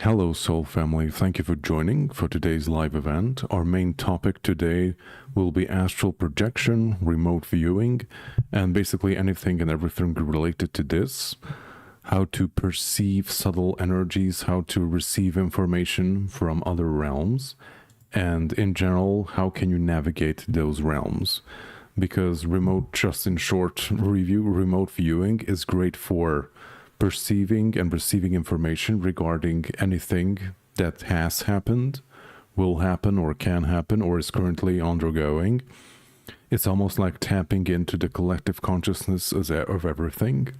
Hello, Soul Family. Thank you for joining for today's live event. Our main topic today will be astral projection, remote viewing, and basically anything and everything related to this. How to perceive subtle energies, how to receive information from other realms, and in general, how can you navigate those realms? Because just in short review, remote viewing is great for perceiving and receiving information regarding anything that has happened, will happen, or can happen, or is currently undergoing. It's almost like tapping into the collective consciousness of everything,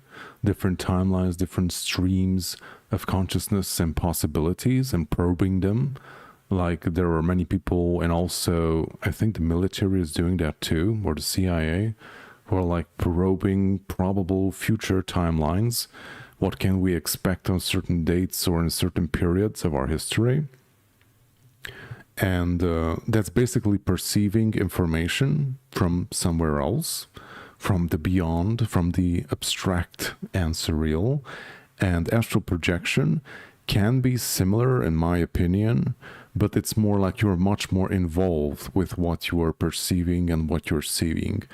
different timelines, different streams of consciousness and possibilities, and probing them. Like there are many people, and also I think the military is doing that too, or the CIA, who are like probing probable future timelines. What can we expect on certain dates or in certain periods of our history? And that's basically perceiving information from somewhere else, from the beyond, from the abstract and surreal. And astral projection can be similar, in my opinion, but it's more like you're much more involved with what you are perceiving and what you're seeing.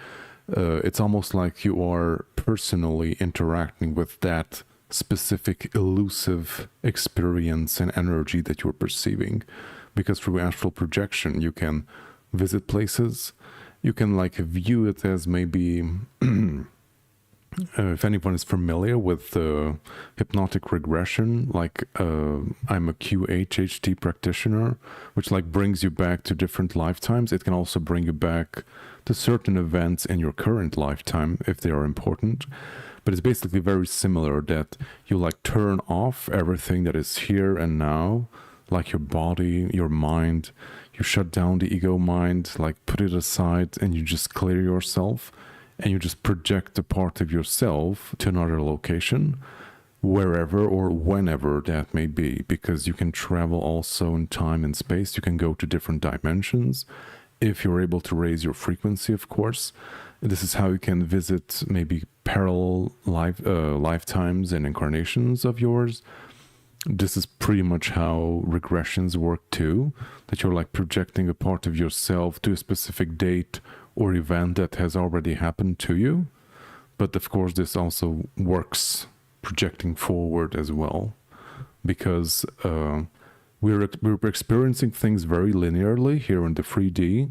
It's almost like you are personally interacting with that specific elusive experience and energy that you're perceiving. Because through astral projection, you can visit places, you can like view it as maybe, if anyone is familiar with hypnotic regression, like I'm a QHHT practitioner, which like brings you back to different lifetimes. It can also bring you back to certain events in your current lifetime if they are important. But it's basically very similar that you like turn off everything that is here and now, like your body, your mind. You shut down the ego mind, like put it aside, and you just clear yourself, and you just project a part of yourself to another location, wherever or whenever that may be, because you can travel also in time and space. You can go to different dimensions if you're able to raise your frequency, of course. This is how you can visit maybe parallel lifetimes and incarnations of yours. This is pretty much how regressions work too, that you're like projecting a part of yourself to a specific date or event that has already happened to you. But of course, this also works projecting forward as well, because we're experiencing things very linearly here in the 3D,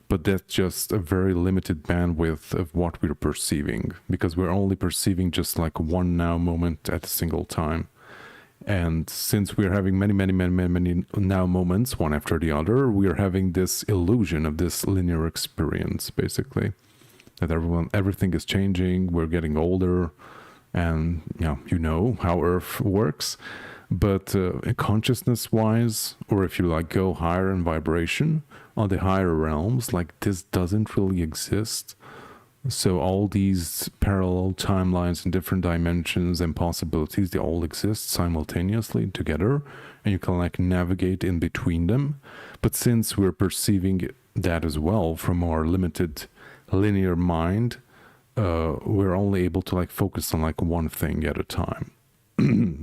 but that's just a very limited bandwidth of what we're perceiving, because we're only perceiving just like one now moment at a single time. And since we're having many now moments, one after the other, we are having this illusion of this linear experience, basically. That everything is changing, we're getting older, and you know how Earth works. But consciousness-wise, or if you like go higher in vibration, on the higher realms, like this doesn't really exist. So all these parallel timelines in different dimensions and possibilities, they all exist simultaneously together, and you can like navigate in between them. But since we're perceiving that as well from our limited linear mind, we're only able to like focus on like one thing at a time.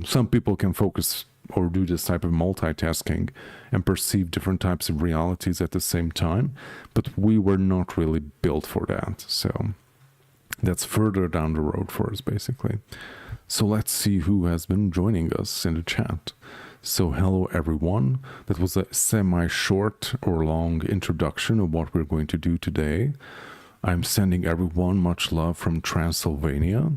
Some people can focus or do this type of multitasking and perceive different types of realities at the same time, but we were not really built for that. So that's further down the road for us, basically. So let's see who has been joining us in the chat. So hello everyone. That was a semi-short or long introduction of what we're going to do today. I'm sending everyone much love from Transylvania.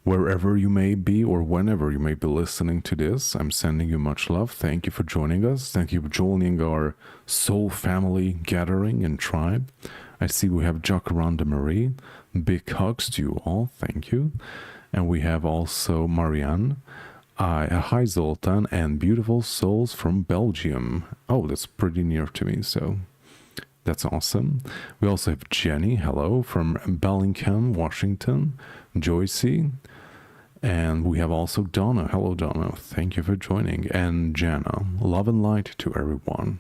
Wherever you may be or whenever you may be listening to this, I'm sending you much love. Thank you for joining us. Thank you for joining our soul family gathering and tribe. I see we have Jacaranda Marie. Big hugs to you all. Thank you. And we have also Marianne. Hi Zoltan, and beautiful souls from Belgium. Oh, that's pretty near to me, so that's awesome. We also have Jenny, hello, from Bellingham, Washington. Joycey. And we have also Donna. Hello, Donna. Thank you for joining. And Jana. Love and light to everyone.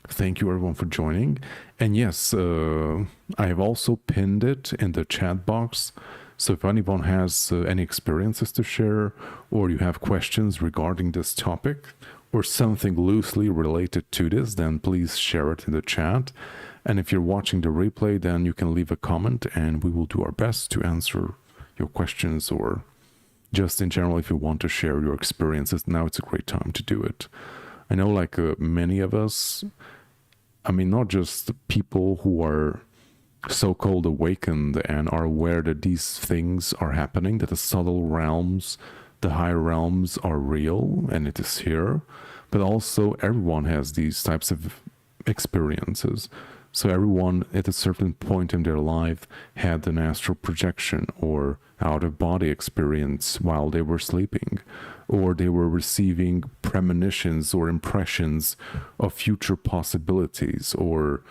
Thank you, everyone, for joining. And yes, I have also pinned it in the chat box So if anyone has any experiences to share, or you have questions regarding this topic, or something loosely related to this, then please share it in the chat. And if you're watching the replay, then you can leave a comment and we will do our best to answer your questions, or just in general, if you want to share your experiences, now it's a great time to do it. I know like many of us, I mean, not just people who are so-called awakened and are aware that these things are happening, that the subtle realms, the higher realms are real and it is here, but also everyone has these types of experiences. So everyone at a certain point in their life had an astral projection or out-of-body experience while they were sleeping, or they were receiving premonitions or impressions of future possibilities, or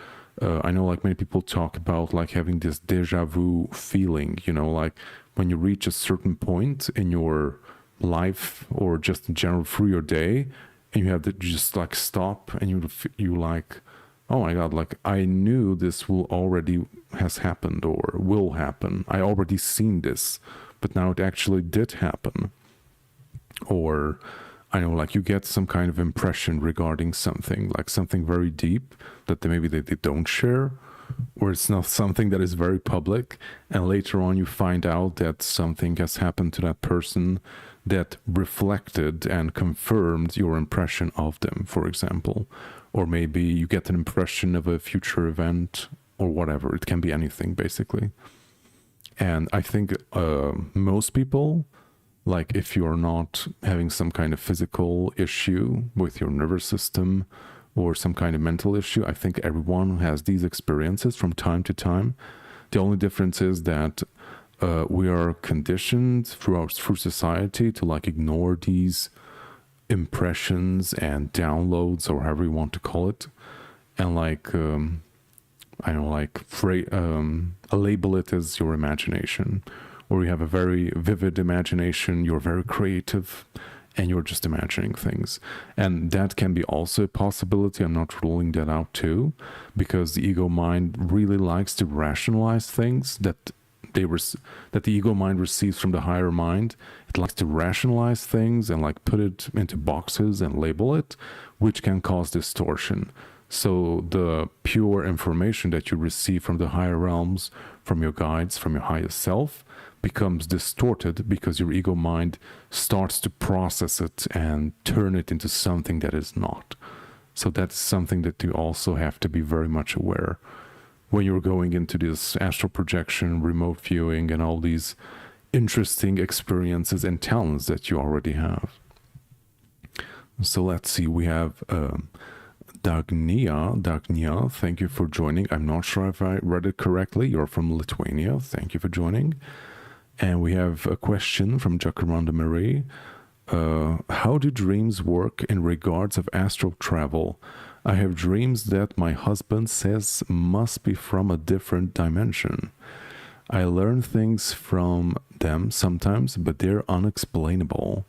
I know like many people talk about like having this deja vu feeling, you know, like when you reach a certain point in your life or just in general through your day, and you have to just like stop and you like, oh my God, like I knew this will already has happened or will happen. I already seen this, but now it actually did happen. Or I know like you get some kind of impression regarding something, like something very deep that maybe they don't share, or it's not something that is very public, and later on you find out that something has happened to that person that reflected and confirmed your impression of them, for example. Or maybe you get an impression of a future event or whatever. It can be anything, basically. And I think most people, like if you're not having some kind of physical issue with your nervous system or some kind of mental issue, I think everyone has these experiences from time to time. The only difference is that we are conditioned through society to like ignore these impressions and downloads, or however you want to call it, and like I don't know, like label it as your imagination, or you have a very vivid imagination, you're very creative, and you're just imagining things. And that can be also a possibility. I'm not ruling that out too, because the ego mind really likes to rationalize things that the ego mind receives from the higher mind. It likes to rationalize things and like put it into boxes and label it, which can cause distortion. So the pure information that you receive from the higher realms, from your guides, from your highest self, becomes distorted because your ego mind starts to process it and turn it into something that is not. So that's something that you also have to be very much aware when you're going into this astral projection, remote viewing, and all these interesting experiences and talents that you already have. So let's see, we have Dagnia, thank you for joining. I'm not sure if I read it correctly. You're from Lithuania. Thank you for joining. And we have a question from Jacaranda Marie. How do dreams work in regards of astral travel? I have dreams that my husband says must be from a different dimension. I learn things from them sometimes, but they're unexplainable.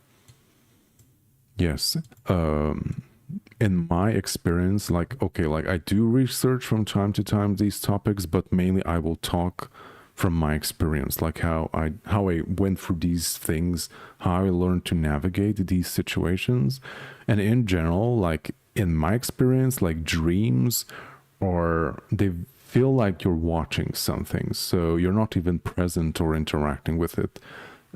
Yes. In my experience, like, okay, like I do research from time to time these topics, but mainly I will talk from my experience, like how I went through these things, how I learned to navigate these situations. And in general, like in my experience, like dreams they feel like you're watching something, so you're not even present or interacting with it.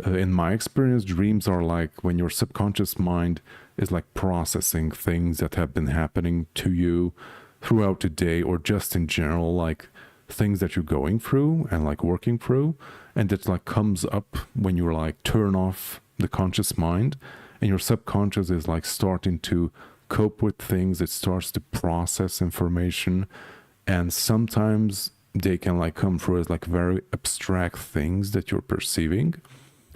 In my experience, dreams are like when your subconscious mind is like processing things that have been happening to you throughout the day, or just in general, like things that you're going through and like working through, and that like comes up when you're like turn off the conscious mind, and your subconscious is like starting to cope with things. It starts to process information, and sometimes they can like come through as like very abstract things that you're perceiving,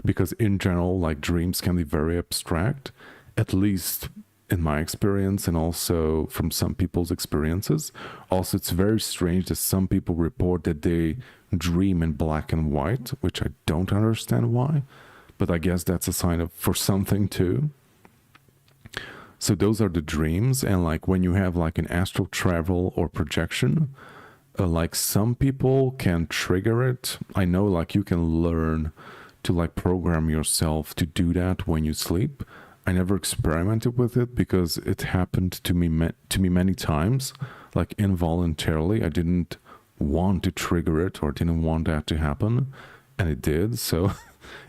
because in general, like dreams can be very abstract, at least in my experience, and also from some people's experiences. Also, it's very strange that some people report that they dream in black and white, which I don't understand why, but I guess that's a sign of for something too. So those are the dreams. And like when you have like an astral travel or projection, Like some people can trigger it. I know like you can learn to like program yourself to do that when you sleep. I never experimented with it because it happened to me many times, like involuntarily. I didn't want to trigger it or didn't want that to happen, and it did. So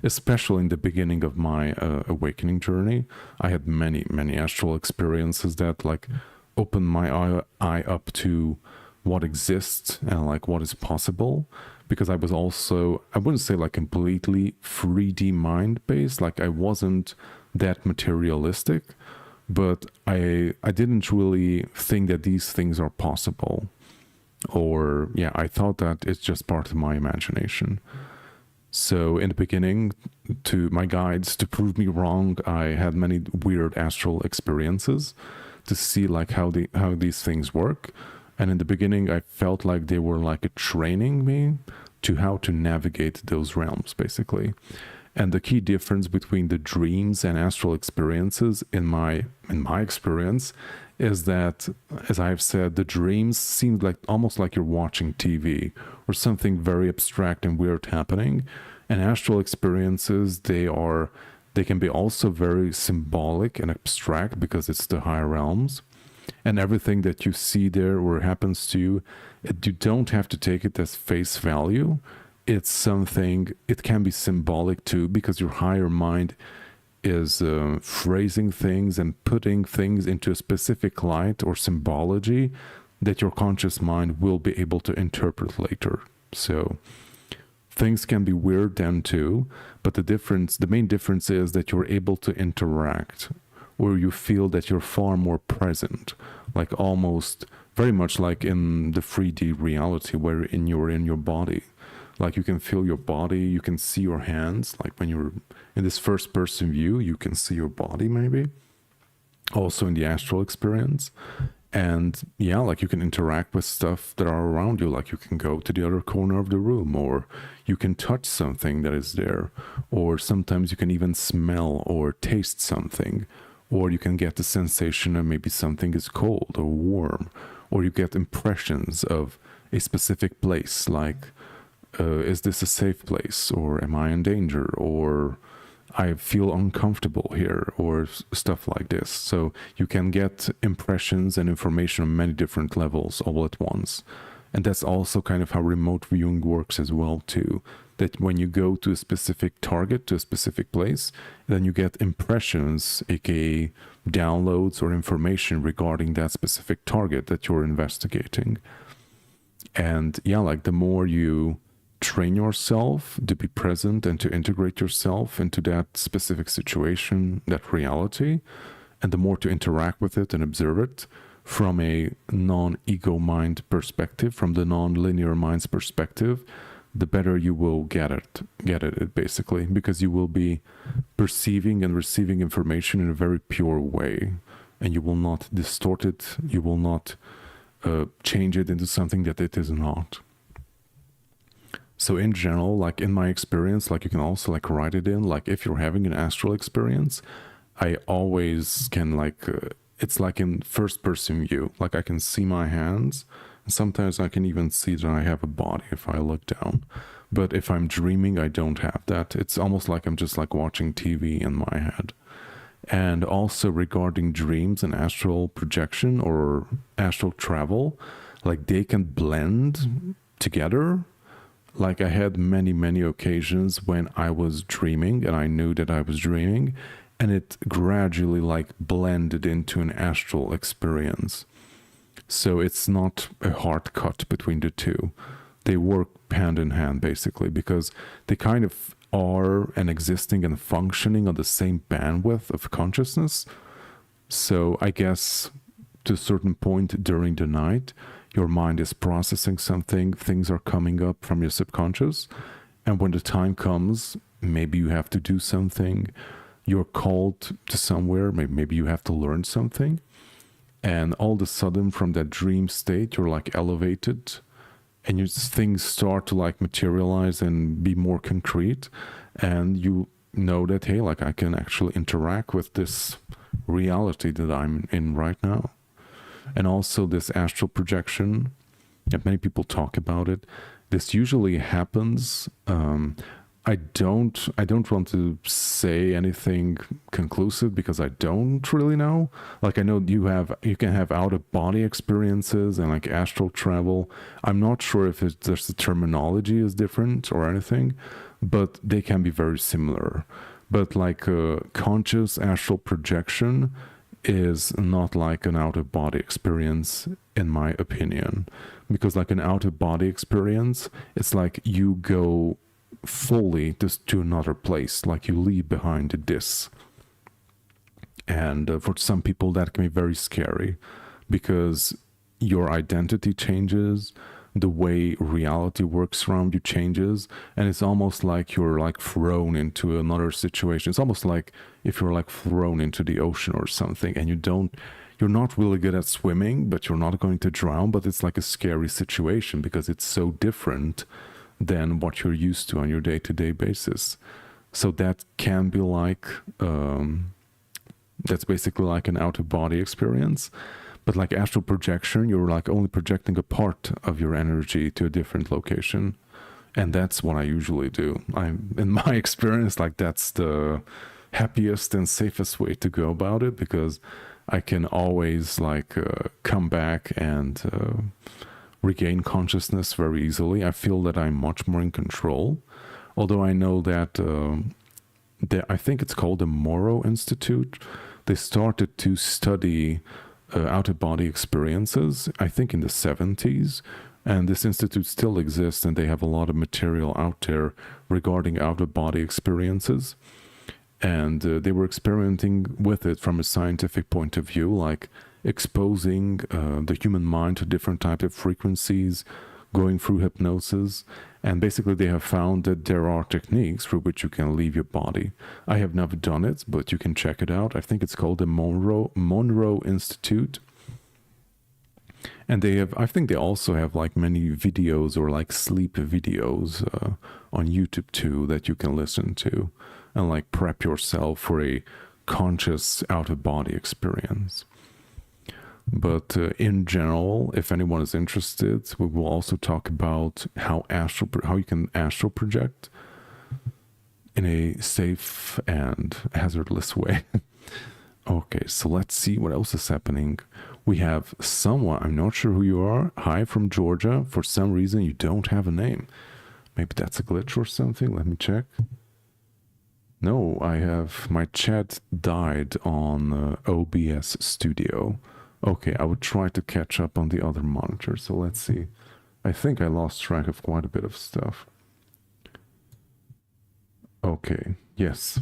especially in the beginning of my awakening journey, I had many astral experiences that like opened my eye up to what exists and like what is possible, because I was also, I wouldn't say like completely 3D mind based, like I wasn't that materialistic, but I didn't really think that these things are possible, or yeah, I thought that it's just part of my imagination. So in the beginning, to my guides to prove me wrong, I had many weird astral experiences to see like how these things work. And in the beginning, I felt like they were like training me to how to navigate those realms, basically. And the key difference between the dreams and astral experiences, in my experience, is that, as I've said, the dreams seem like almost like you're watching TV or something very abstract and weird happening. And astral experiences, they can be also very symbolic and abstract because it's the higher realms. And everything that you see there or happens to you, you don't have to take it as face value. It's something, it can be symbolic too, because your higher mind is phrasing things and putting things into a specific light or symbology that your conscious mind will be able to interpret later. So things can be weird then too, but the main difference is that you're able to interact, or you feel that you're far more present, like almost very much like in the 3D reality where you're in your body. Like you can feel your body, you can see your hands, like when you're in this first person view, you can see your body maybe, also in the astral experience. And yeah, like you can interact with stuff that are around you, like you can go to the other corner of the room, or you can touch something that is there, or sometimes you can even smell or taste something, or you can get the sensation that maybe something is cold or warm, or you get impressions of a specific place, like is this a safe place, or am I in danger, or I feel uncomfortable here, or stuff like this. So you can get impressions and information on many different levels all at once. And that's also kind of how remote viewing works as well too, that when you go to a specific target, to a specific place, then you get impressions, aka downloads or information regarding that specific target that you're investigating. And yeah, like the more you train yourself to be present and to integrate yourself into that specific situation, that reality, and the more to interact with it and observe it from a non-ego mind perspective, from the non-linear mind's perspective, the better you will get at it basically, because you will be perceiving and receiving information in a very pure way, and you will not distort it, you will not change it into something that it is not. So in general, like in my experience, like you can also like write it in, like if you're having an astral experience, I always can like, it's like in first person view, like I can see my hands, and sometimes I can even see that I have a body if I look down. But if I'm dreaming, I don't have that. It's almost like I'm just like watching TV in my head. And also regarding dreams and astral projection or astral travel, like they can blend together. Like I had many occasions when I was dreaming and I knew that I was dreaming, and it gradually like blended into an astral experience. So it's not a hard cut between the two. They work hand in hand basically, because they kind of are and existing and functioning on the same bandwidth of consciousness. So I guess to a certain point during the night, your mind is processing something, things are coming up from your subconscious, and when the time comes, maybe you have to do something, you're called to somewhere, maybe you have to learn something, and all of a sudden from that dream state, you're like elevated, and things start to like materialize and be more concrete, and you know that, hey, like I can actually interact with this reality that I'm in right now. And also this astral projection, and many people talk about it. This usually happens. I don't want to say anything conclusive because I don't really know. Like I know you can have out of body experiences and like astral travel. I'm not sure if there's the terminology is different or anything, but they can be very similar. But like conscious astral projection is not like an out of body experience in my opinion, because like an out of body experience, it's like you go fully to another place, like you leave behind this. And for some people that can be very scary because your identity changes, the way reality works around you changes, and it's almost like you're like thrown into another situation. It's almost like if you're like thrown into the ocean or something, and you're not really good at swimming, but you're not going to drown, but it's like a scary situation because it's so different than what you're used to on your day-to-day basis. So that can be like that's basically like an out-of-body experience. But like astral projection, you're like only projecting a part of your energy to a different location, and that's what I usually do. In my experience, like that's the happiest and safest way to go about it, because I can always like come back and regain consciousness very easily. I feel that I'm much more in control. Although I know that I think it's called the Morrow Institute. They started to study out-of-body experiences, I think in the 70s. And this institute still exists, and they have a lot of material out there regarding out-of-body experiences. And they were experimenting with it from a scientific point of view, like exposing the human mind to different types of frequencies, going through hypnosis. And basically they have found that there are techniques through which you can leave your body. I have never done it, but you can check it out. I think it's called the Monroe Institute. And I think they also have like many videos or like sleep videos on YouTube too that you can listen to and like prep yourself for a conscious out-of-body experience. But in general, if anyone is interested, we will also talk about how you can astral project in a safe and hazardless way. Okay, so let's see what else is happening. We have someone, I'm not sure who you are. Hi from Georgia. For some reason, you don't have a name. Maybe that's a glitch or something. Let me check. No, my chat died on OBS Studio. Okay, I would try to catch up on the other monitor. So let's see. I think I lost track of quite a bit of stuff. Okay, yes.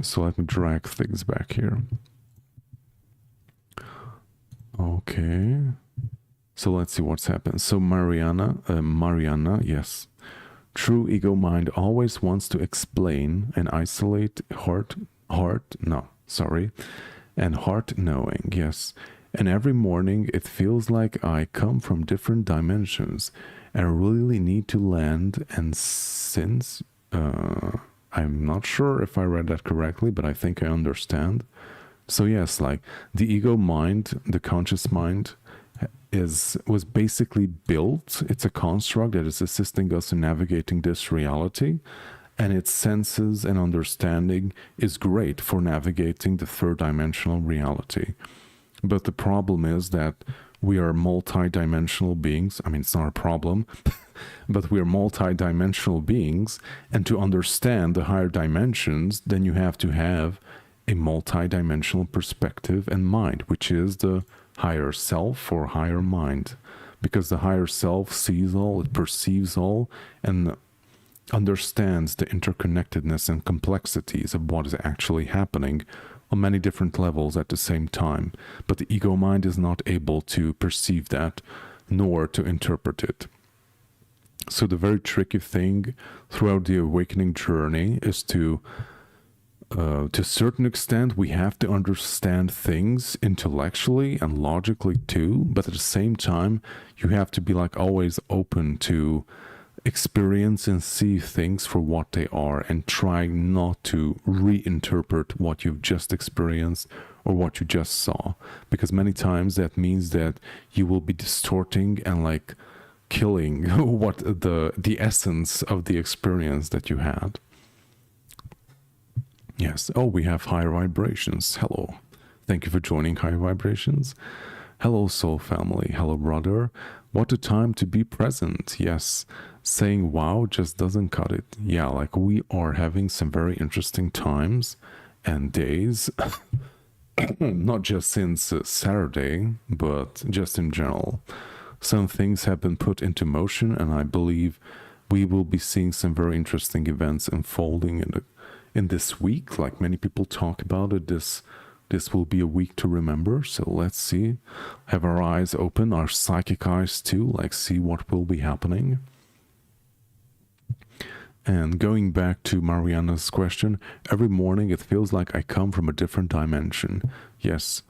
So let me drag things back here. Okay. So let's see what's happened. So Mariana, yes. True ego mind always wants to explain and isolate and heart knowing, yes. And every morning it feels like I come from different dimensions and really need to land. And since I'm not sure if I read that correctly, but I think I understand. So yes, like the ego mind, the conscious mind was basically built. It's a construct that is assisting us in navigating this reality. And its senses and understanding is great for navigating the third dimensional reality. But the problem is that we are multi-dimensional beings. I mean, it's not a problem, but we are multi-dimensional beings. And to understand the higher dimensions, then you have to have a multi-dimensional perspective and mind, which is the higher self or higher mind. Because the higher self sees all, it perceives all, and understands the interconnectedness and complexities of what is actually happening on many different levels at the same time. But the ego mind is not able to perceive that, nor to interpret it. So the very tricky thing throughout the awakening journey is to a certain extent, we have to understand things intellectually and logically too, but at the same time, you have to be like always open to experience and see things for what they are, and try not to reinterpret what you've just experienced or what you just saw, because many times that means that you will be distorting and like killing what the essence of the experience that you had. Yes. Oh, we have higher vibrations. Hello. Thank you for joining Higher Vibrations. Hello, soul family. Hello, brother. What a time to be present. Yes. Saying wow just doesn't cut it. Yeah, like we are having some very interesting times and days. Not just since Saturday, but just in general. Some things have been put into motion, and I believe we will be seeing some very interesting events unfolding in this week. Like many people talk about it, this will be a week to remember. So let's see, have our eyes open, our psychic eyes too, like see what will be happening. And going back to Mariana's question, every morning it feels like I come from a different dimension. Yes.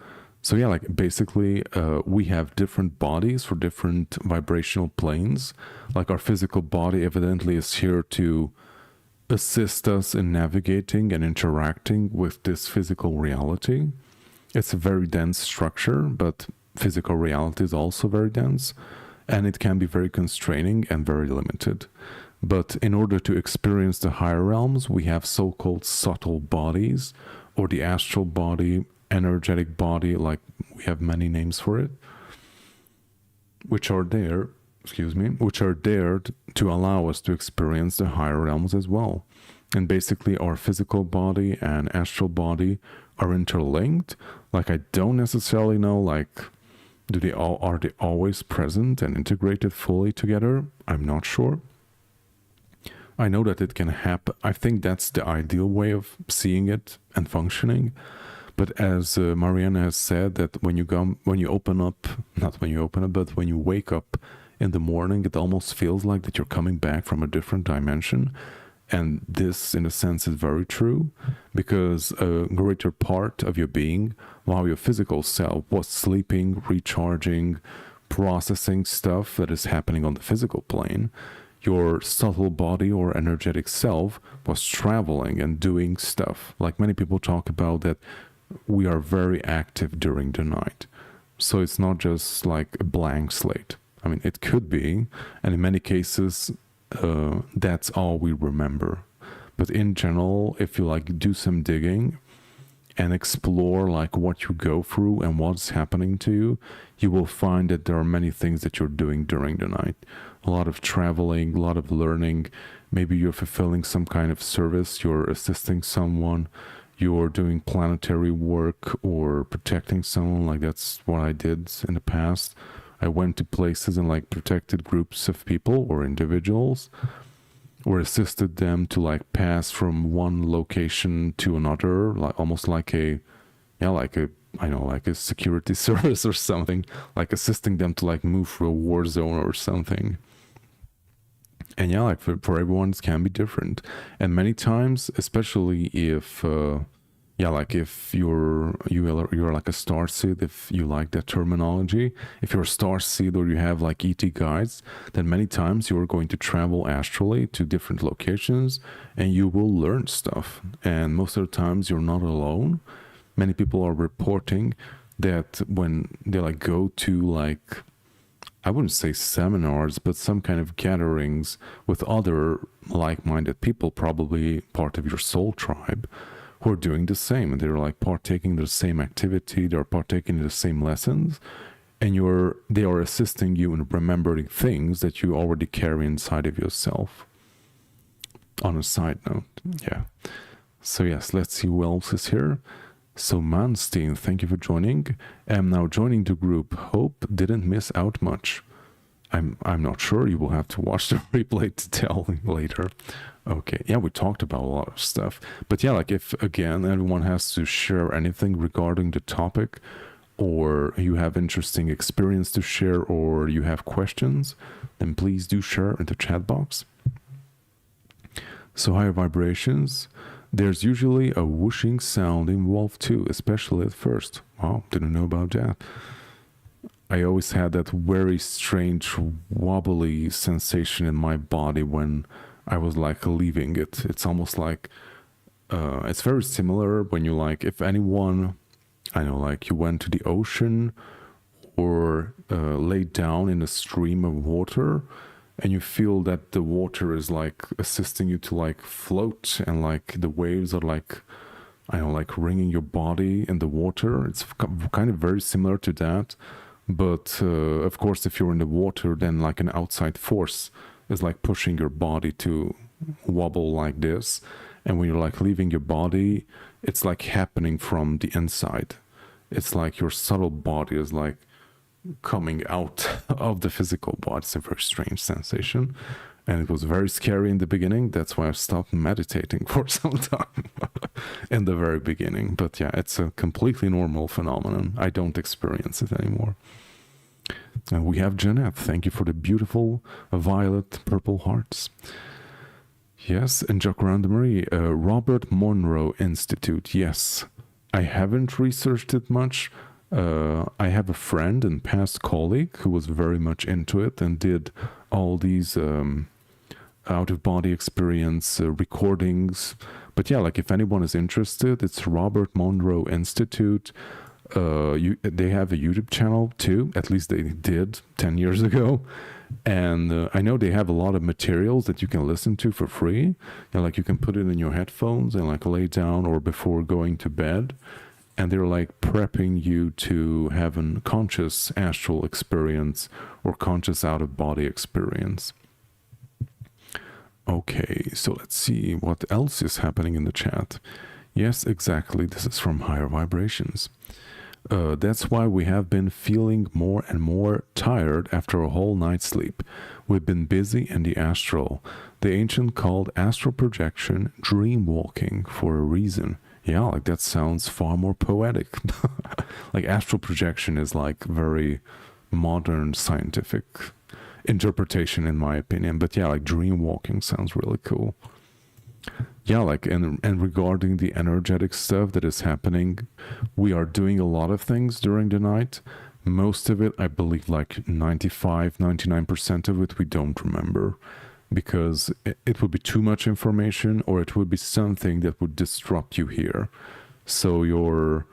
So yeah, like basically we have different bodies for different vibrational planes. Like our physical body evidently is here to assist us in navigating and interacting with this physical reality. It's a very dense structure, but physical reality is also very dense, and it can be very constraining and very limited. But in order to experience the higher realms, we have so-called subtle bodies, or the astral body, energetic body, like we have many names for it, which are there to allow us to experience the higher realms as well. And basically our physical body and astral body are interlinked. Like I don't necessarily know, like are they always present and integrated fully together? I'm not sure. I know that it can happen. I think that's the ideal way of seeing it and functioning. But as Mariana has said, that when you wake up in the morning, it almost feels like that you're coming back from a different dimension. And this, in a sense, is very true, because a greater part of your being, while your physical self was sleeping, recharging, processing stuff that is happening on the physical plane, your subtle body or energetic self was traveling and doing stuff. Like many people talk about that we are very active during the night. So it's not just like a blank slate. I mean, it could be, and in many cases, that's all we remember. But in general, if you like do some digging and explore like what you go through and what's happening to you, you will find that there are many things that you're doing during the night. A lot of traveling, a lot of learning. Maybe you're fulfilling some kind of service, you're assisting someone, you're doing planetary work or protecting someone. Like that's what I did in the past. I went to places and like protected groups of people or individuals, or assisted them to like pass from one location to another, like almost like a security service or something, like assisting them to like move through a war zone or something. And yeah, like for everyone, it can be different. And many times, especially if if you're like a starseed, if you like that terminology, if you're a starseed or you have like ET guides, then many times you're going to travel astrally to different locations and you will learn stuff. And most of the times you're not alone. Many people are reporting that when they like go to like, I wouldn't say seminars, but some kind of gatherings with other like-minded people, probably part of your soul tribe, who are doing the same, and they're like partaking in the same activity, they're partaking in the same lessons, and they are assisting you in remembering things that you already carry inside of yourself. On a side note, yeah. So yes, let's see who else is here. So Manstein, thank you for joining. I'm now joining the group. Hope didn't miss out much. I'm not sure. You will have to watch the replay to tell later. Okay, yeah, we talked about a lot of stuff. But yeah, like if, again, everyone has to share anything regarding the topic, or you have interesting experience to share, or you have questions, then please do share in the chat box. So higher vibrations, there's usually a whooshing sound involved too, especially at first. Wow, didn't know about that. I always had that very strange wobbly sensation in my body when I was like leaving it. It's almost like, it's very similar when you like, if anyone I know, like you went to the ocean or laid down in a stream of water, and you feel that the water is like assisting you to like float, and like the waves are like, I know, like wringing your body in the water. It's kind of very similar to that. But of course, if you're in the water, then like an outside force is like pushing your body to wobble like this. And when you're like leaving your body, it's like happening from the inside. It's like your subtle body is like coming out of the physical body. It's a very strange sensation. And it was very scary in the beginning. That's why I stopped meditating for some time in the very beginning. But yeah, it's a completely normal phenomenon. I don't experience it anymore. And we have Jeanette. Thank you for the beautiful violet purple hearts. Yes, and Jacaranda Marie, Robert Monroe Institute. Yes, I haven't researched it much. I have a friend and past colleague who was very much into it and did all these out-of-body experience recordings. But yeah, like if anyone is interested, it's Robert Monroe Institute. They have a YouTube channel too, at least they did 10 years ago. And I know they have a lot of materials that you can listen to for free. And like you can put it in your headphones and like lay down or before going to bed. And they're like prepping you to have a conscious astral experience or conscious out-of-body experience. Okay, so let's see what else is happening in the chat. Yes, exactly. This is from Higher Vibrations. That's why we have been feeling more and more tired after a whole night's sleep. We've been busy in the astral. The ancient called astral projection dream walking for a reason. Yeah, like that sounds far more poetic. Like astral projection is like very modern scientific interpretation in my opinion. But yeah, like dream walking sounds really cool. Yeah, like and regarding the energetic stuff that is happening, we are doing a lot of things during the night. Most of it, I believe like 99% of it we don't remember, because it would be too much information, or it would be something that would disrupt you here. So your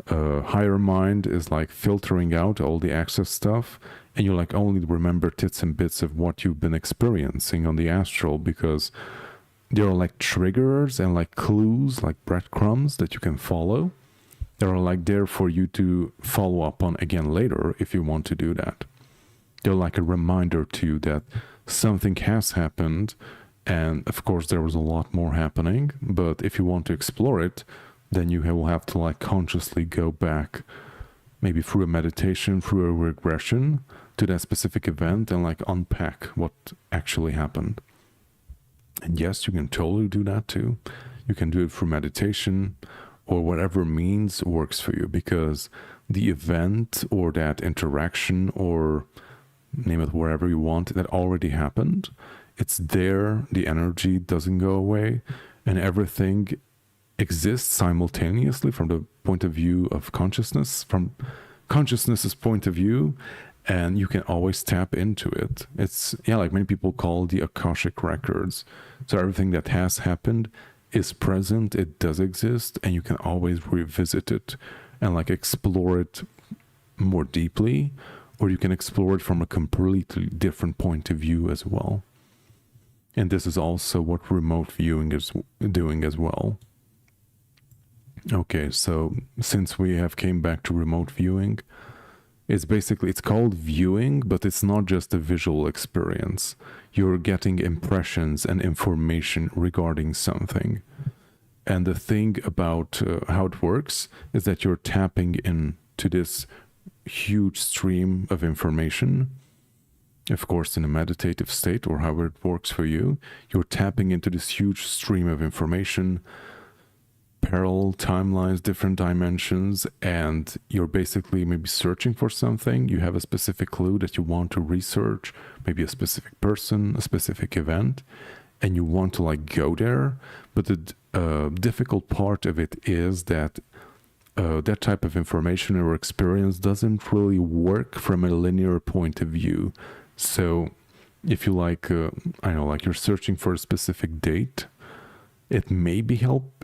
higher mind is like filtering out all the excess stuff, and you like only remember tits and bits of what you've been experiencing on the astral, because there are like triggers and like clues, like breadcrumbs that you can follow. They are like there for you to follow up on again later if you want to do that. They're like a reminder to you that something has happened, and of course there was a lot more happening, but if you want to explore it, then you will have to like consciously go back, maybe through a meditation, through a regression to that specific event, and like unpack what actually happened. And yes, you can totally do that too. You can do it through meditation or whatever means works for you, because the event or that interaction, or name it wherever you want, that already happened. It's there, the energy doesn't go away, and everything exists simultaneously from the point of view of consciousness, from consciousness's point of view, and you can always tap into it. It's, yeah, like many people call the Akashic records. So everything that has happened is present, it does exist, and you can always revisit it and like explore it more deeply, or you can explore it from a completely different point of view as well. And this is also what remote viewing is doing as well. Okay, so since we have came back to remote viewing, it's called viewing, but it's not just a visual experience. You're getting impressions and information regarding something. And the thing about how it works is that you're tapping into this huge stream of information. Of course, in a meditative state, or however it works for you, you're tapping into this huge stream of information, parallel timelines, different dimensions, and you're basically maybe searching for something. You have a specific clue that you want to research, maybe a specific person, a specific event, and you want to like go there. But the difficult part of it is that that type of information or experience doesn't really work from a linear point of view. So if you like, I know, like you're searching for a specific date, it may be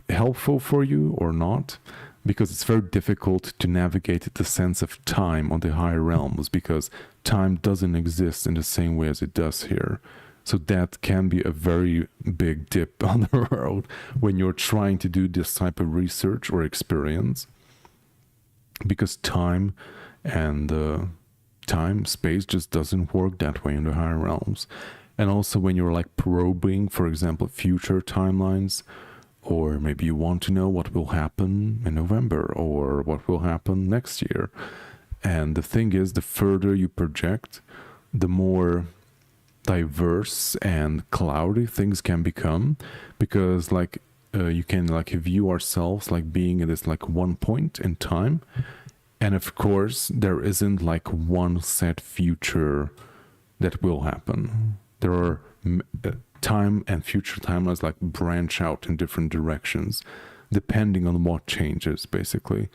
helpful for you or not, because it's very difficult to navigate the sense of time on the higher realms, because time doesn't exist in the same way as it does here. So that can be a very big dip on the road when you're trying to do this type of research or experience, because time and space just doesn't work that way in the higher realms. And also when you're like probing, for example, future timelines, or maybe you want to know what will happen in November or what will happen next year. And the thing is, the further you project, the more diverse and cloudy things can become, because like you can like view ourselves like being in this like one point in time, and of course there isn't like one set future that will happen. There are time and future timelines like branch out in different directions depending on what changes, basically.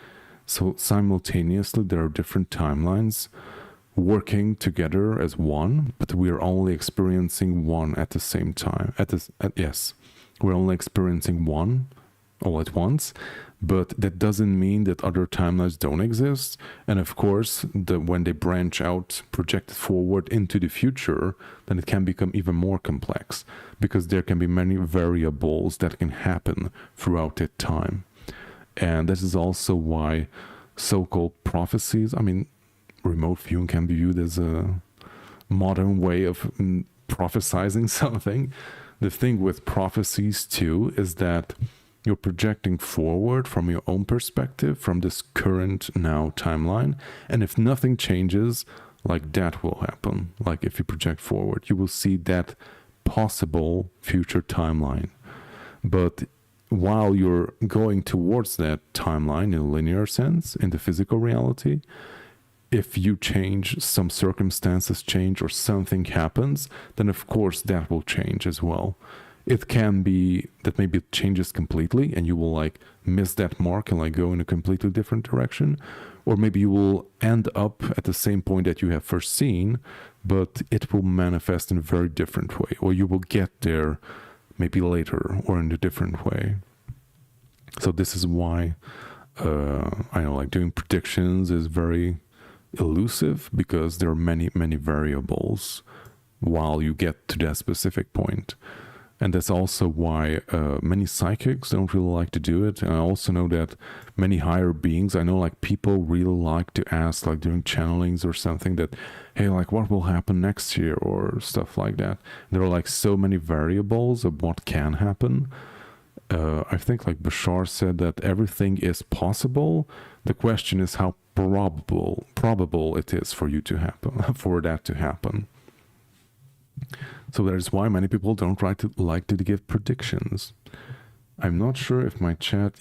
So simultaneously there are different timelines working together as one, but we are only experiencing one at the same time. Yes, we're only experiencing one all at once, but that doesn't mean that other timelines don't exist. And of course, when they branch out, project forward into the future, then it can become even more complex, because there can be many variables that can happen throughout that time. And this is also why so-called prophecies, I mean, remote viewing can be viewed as a modern way of prophesizing something. The thing with prophecies too is that you're projecting forward from your own perspective, from this current now timeline, and if nothing changes, like that will happen. Like if you project forward, you will see that possible future timeline. But while you're going towards that timeline in a linear sense, in the physical reality, if you change, some circumstances change, or something happens, then of course that will change as well. It can be that maybe it changes completely and you will like miss that mark and like go in a completely different direction. Or maybe you will end up at the same point that you have first seen, but it will manifest in a very different way. Or you will get there maybe later or in a different way. So this is why I know like doing predictions is very elusive, because there are many variables while you get to that specific point. And that's also why many psychics don't really like to do it. And I also know that many higher beings, I know like people really like to ask, like during channelings or something, that, hey, like what will happen next year or stuff like that. There are like so many variables of what can happen. I think like Bashar said that everything is possible. The question is how probable it is for you to happen, for that to happen. So that is why many people don't like to give predictions. I'm not sure if my chat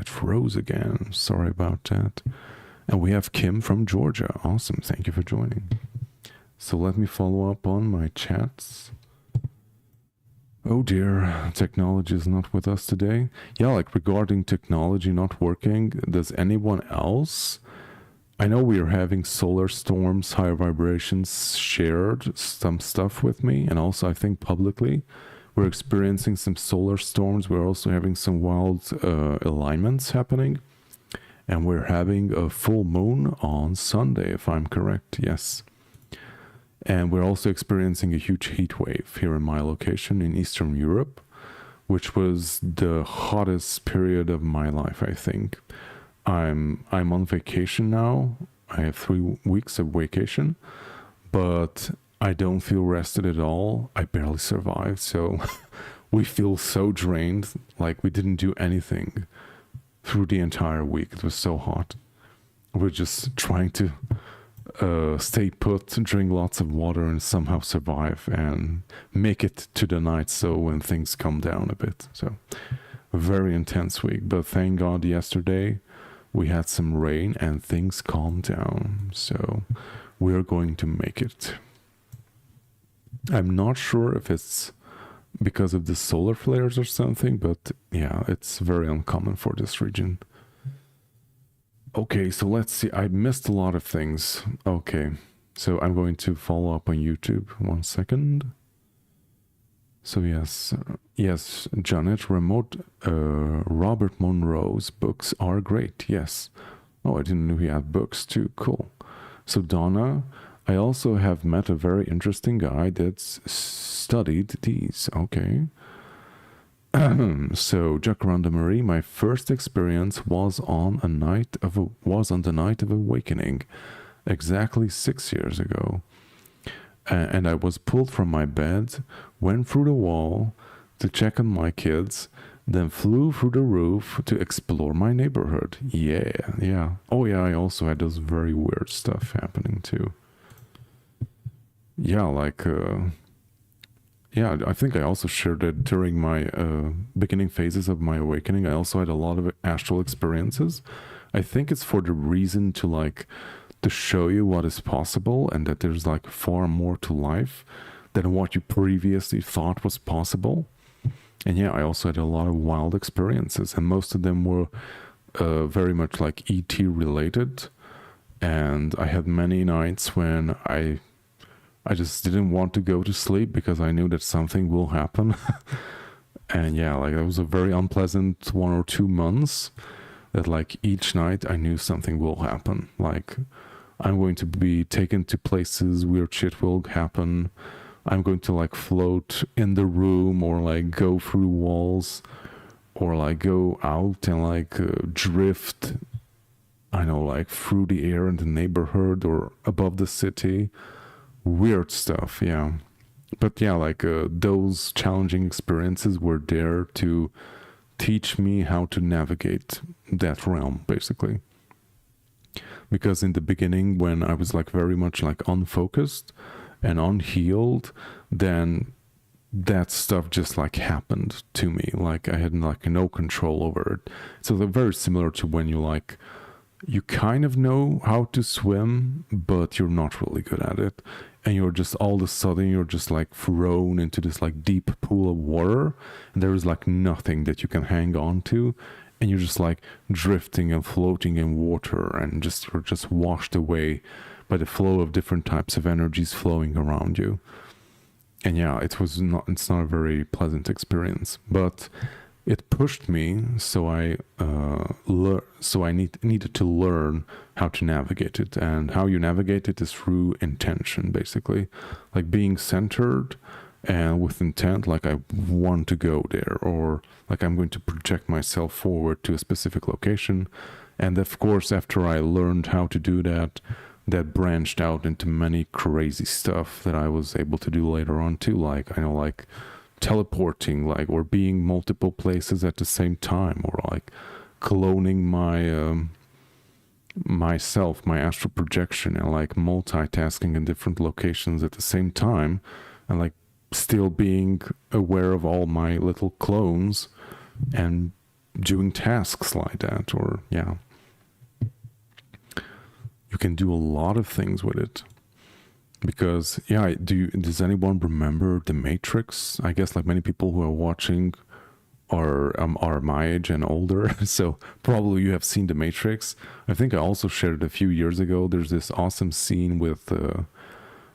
froze again. Sorry about that. And we have Kim from Georgia. Awesome. Thank you for joining. So let me follow up on my chats. Oh dear, technology is not with us today. Yeah, like regarding technology not working, does anyone else? I know we are having solar storms, higher vibrations shared some stuff with me, and also I think publicly we're experiencing some solar storms. We're also having some wild alignments happening, and we're having a full moon on Sunday, if I'm correct. Yes. And we're also experiencing a huge heat wave here in my location in Eastern Europe, which was the hottest period of my life, I think. I'm on vacation now. I have 3 weeks of vacation, but I don't feel rested at all. I barely survived, so we feel so drained, like we didn't do anything through the entire week. It was so hot. We're just trying to stay put, drink lots of water, and somehow survive and make it to the night, so when things calm down a bit. So a very intense week, but thank God yesterday we had some rain and things calmed down, so we're going to make it. I'm not sure if it's because of the solar flares or something, but yeah, it's very uncommon for this region. Okay, so let's see. I missed a lot of things. Okay, so I'm going to follow up on YouTube. 1 second. So yes, Janet, remote. Robert Monroe's books are great. Yes. Oh, I didn't know he had books too. Cool. So Donna, I also have met a very interesting guy that's studied these. Okay. So Jacaranda Marie, my first experience was on the night of awakening, exactly 6 years ago. And I was pulled from my bed, went through the wall to check on my kids, then flew through the roof to explore my neighborhood. Yeah. Oh yeah, I also had those very weird stuff happening too. Yeah, like yeah, I think I also shared it during my beginning phases of my awakening. I also had a lot of astral experiences. I think it's for the reason to like to show you what is possible and that there's like far more to life than what you previously thought was possible. And yeah, I also had a lot of wild experiences, and most of them were very much like ET related. And I had many nights when I just didn't want to go to sleep because I knew that something will happen. And yeah, like it was a very unpleasant 1 or 2 months that like each night I knew something will happen. Like I'm going to be taken to places, weird shit will happen. I'm going to like float in the room or like go through walls or like go out and like drift, I know, like through the air in the neighborhood or above the city. Weird stuff, yeah. But yeah, like those challenging experiences were there to teach me how to navigate that realm, basically. Because in the beginning, when I was like very much like unfocused and unhealed, then that stuff just like happened to me. Like I had like no control over it. So they're very similar to when you kind of know how to swim, but you're not really good at it. And you're just all of a sudden, you're just like thrown into this like deep pool of water. And there is like nothing that you can hang on to. And you're just like drifting and floating in water and you're just washed away by the flow of different types of energies flowing around you. And yeah, it's not a very pleasant experience, but it pushed me, so I needed to learn how to navigate it. And how you navigate it is through intention, basically, like being centered and with intent, like I want to go there, or like I'm going to project myself forward to a specific location. And of course, after I learned how to do that, that branched out into many crazy stuff that I was able to do later on too, like I know, like teleporting, like, or being multiple places at the same time, or like cloning myself, my astral projection, and like multitasking in different locations at the same time, and like still being aware of all my little clones and doing tasks like that. Or yeah, you can do a lot of things with it. Because yeah, does anyone remember The Matrix? I guess like many people who are watching are my age and older, so probably you have seen The Matrix. I think I also shared it a few years ago. There's this awesome scene with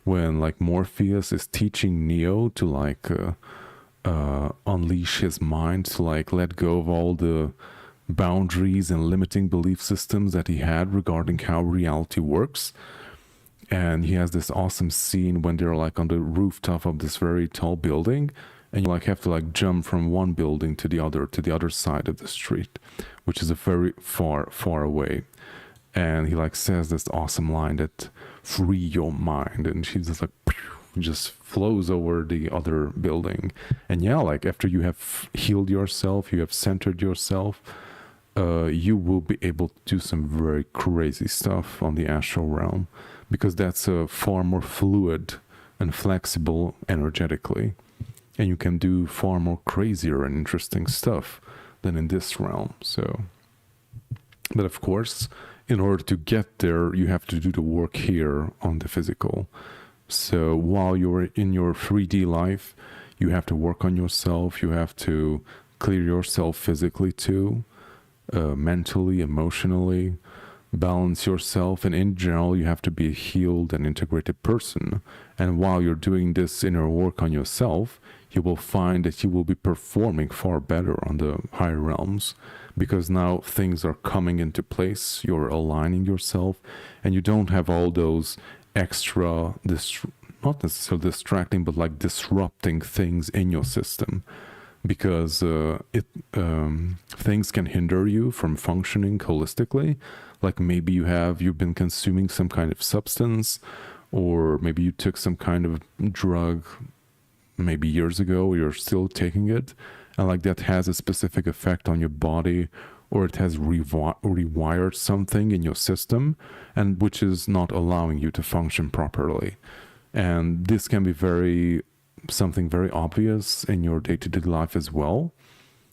when like Morpheus is teaching Neo to like unleash his mind, to like let go of all the boundaries and limiting belief systems that he had regarding how reality works. And he has this awesome scene when they're like on the rooftop of this very tall building, and you like have to like jump from one building to the other side of the street, which is a very far away. And he like says this awesome line that free your mind, and she just like just flows over the other building. And yeah, like after you have healed yourself, you have centered yourself, you will be able to do some very crazy stuff on the astral realm, because that's far more fluid and flexible energetically, and you can do far more crazier and interesting stuff than in this realm. So, but of course, in order to get there, you have to do the work here on the physical. So while you're in your 3D life, you have to work on yourself, you have to clear yourself physically too, mentally, emotionally, balance yourself, and in general you have to be a healed and integrated person. And while you're doing this inner work on yourself, you will find that you will be performing far better on the higher realms, because now things are coming into place, you're aligning yourself, and you don't have all those extra, not necessarily distracting, but like disrupting things in your system, because things can hinder you from functioning holistically. Like maybe you've been consuming some kind of substance, or maybe you took some kind of drug maybe years ago, you're still taking it, and like that has a specific effect on your body, or it has rewired something in your system, and which is not allowing you to function properly. And this can be something very obvious in your day-to-day life as well,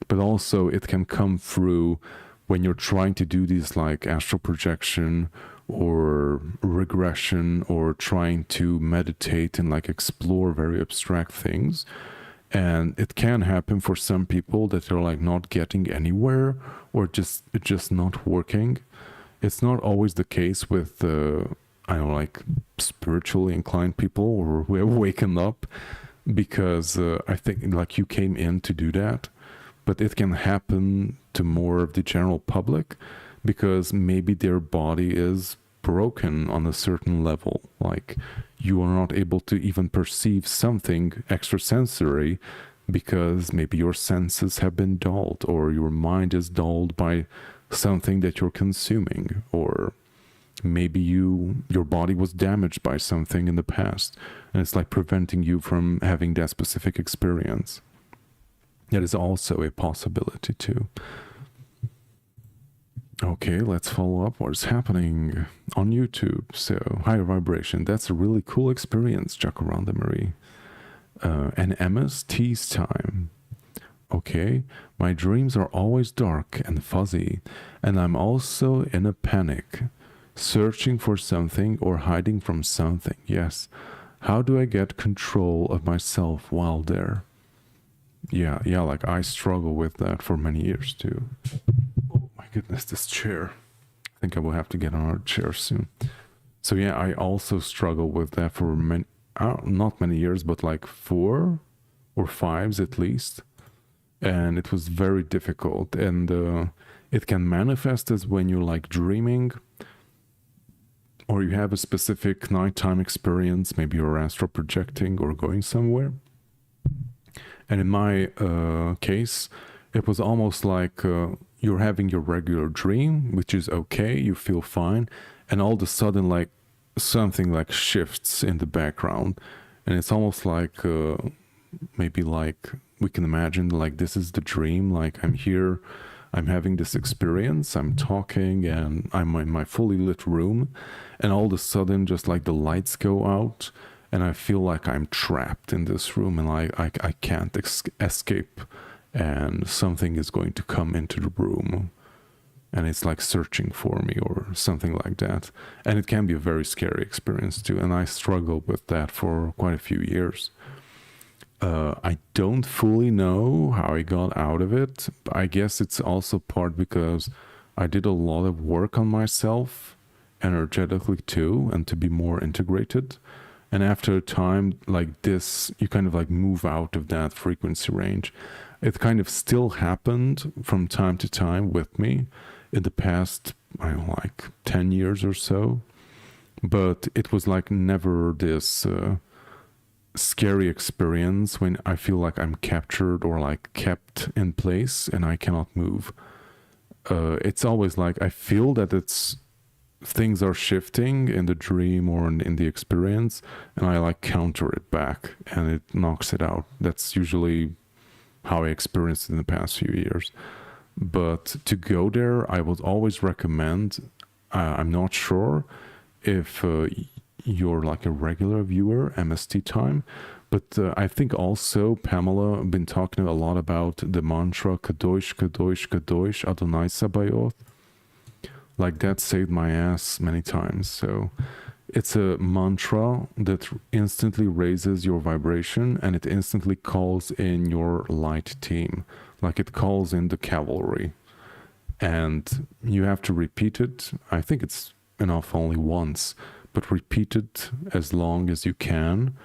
but also it can come through when you're trying to do these like astral projection or regression, or trying to meditate and like explore very abstract things. And it can happen for some people that they're like not getting anywhere, or it's just not working. It's not always the case with I don't know, like spiritually inclined people or who have waken up, because I think like you came in to do that, but it can happen to more of the general public, because maybe their body is broken on a certain level. Like you are not able to even perceive something extrasensory, because maybe your senses have been dulled, or your mind is dulled by something that you're consuming, or maybe your body was damaged by something in the past, and it's like preventing you from having that specific experience. That is also a possibility too. Okay, let's follow up what's happening on YouTube. So, higher vibration. That's a really cool experience, Jacaranda Marie. And Emma's tease time. Okay, my dreams are always dark and fuzzy, and I'm also in a panic, searching for something or hiding from something. Yes. How do I get control of myself while there? Yeah, like I struggle with that for many years too. Oh my goodness, this chair. I think I will have to get on a chair soon. So yeah, I also struggle with that for not many years, but like 4 or 5 at least. And it was very difficult. And it can manifest as when you're like dreaming, or you have a specific nighttime experience, maybe you're astral projecting or going somewhere. And in my case, it was almost like you're having your regular dream, which is okay, you feel fine, and all of a sudden like something like shifts in the background, and it's almost like maybe like we can imagine like this is the dream, like I'm here, I'm having this experience, I'm talking, and I'm in my fully lit room, and all of a sudden just like the lights go out, and I feel like I'm trapped in this room, and I can't escape, and something is going to come into the room, and it's like searching for me or something like that. And it can be a very scary experience too, and I struggled with that for quite a few years. I don't fully know how I got out of it. I guess it's also part because I did a lot of work on myself energetically too, and to be more integrated. And after a time like this, you kind of like move out of that frequency range. It kind of still happened from time to time with me in the past, I don't know, like 10 years or so. But it was like never this scary experience when I feel like I'm captured or like kept in place and I cannot move. It's always like I feel that things are shifting in the dream or in the experience, and I like counter it back and it knocks it out. That's usually how I experienced it in the past few years. But to go there, I would always recommend, I'm not sure if you're like a regular viewer, MST time, but I think also Pamela been talking a lot about the mantra Kadosh, Kadosh, Kadosh, Adonai Sabaoth. Like that saved my ass many times. So it's a mantra that instantly raises your vibration, and it instantly calls in your light team. Like it calls in the cavalry, and you have to repeat it. I think it's enough only once, but repeat it as long as you can,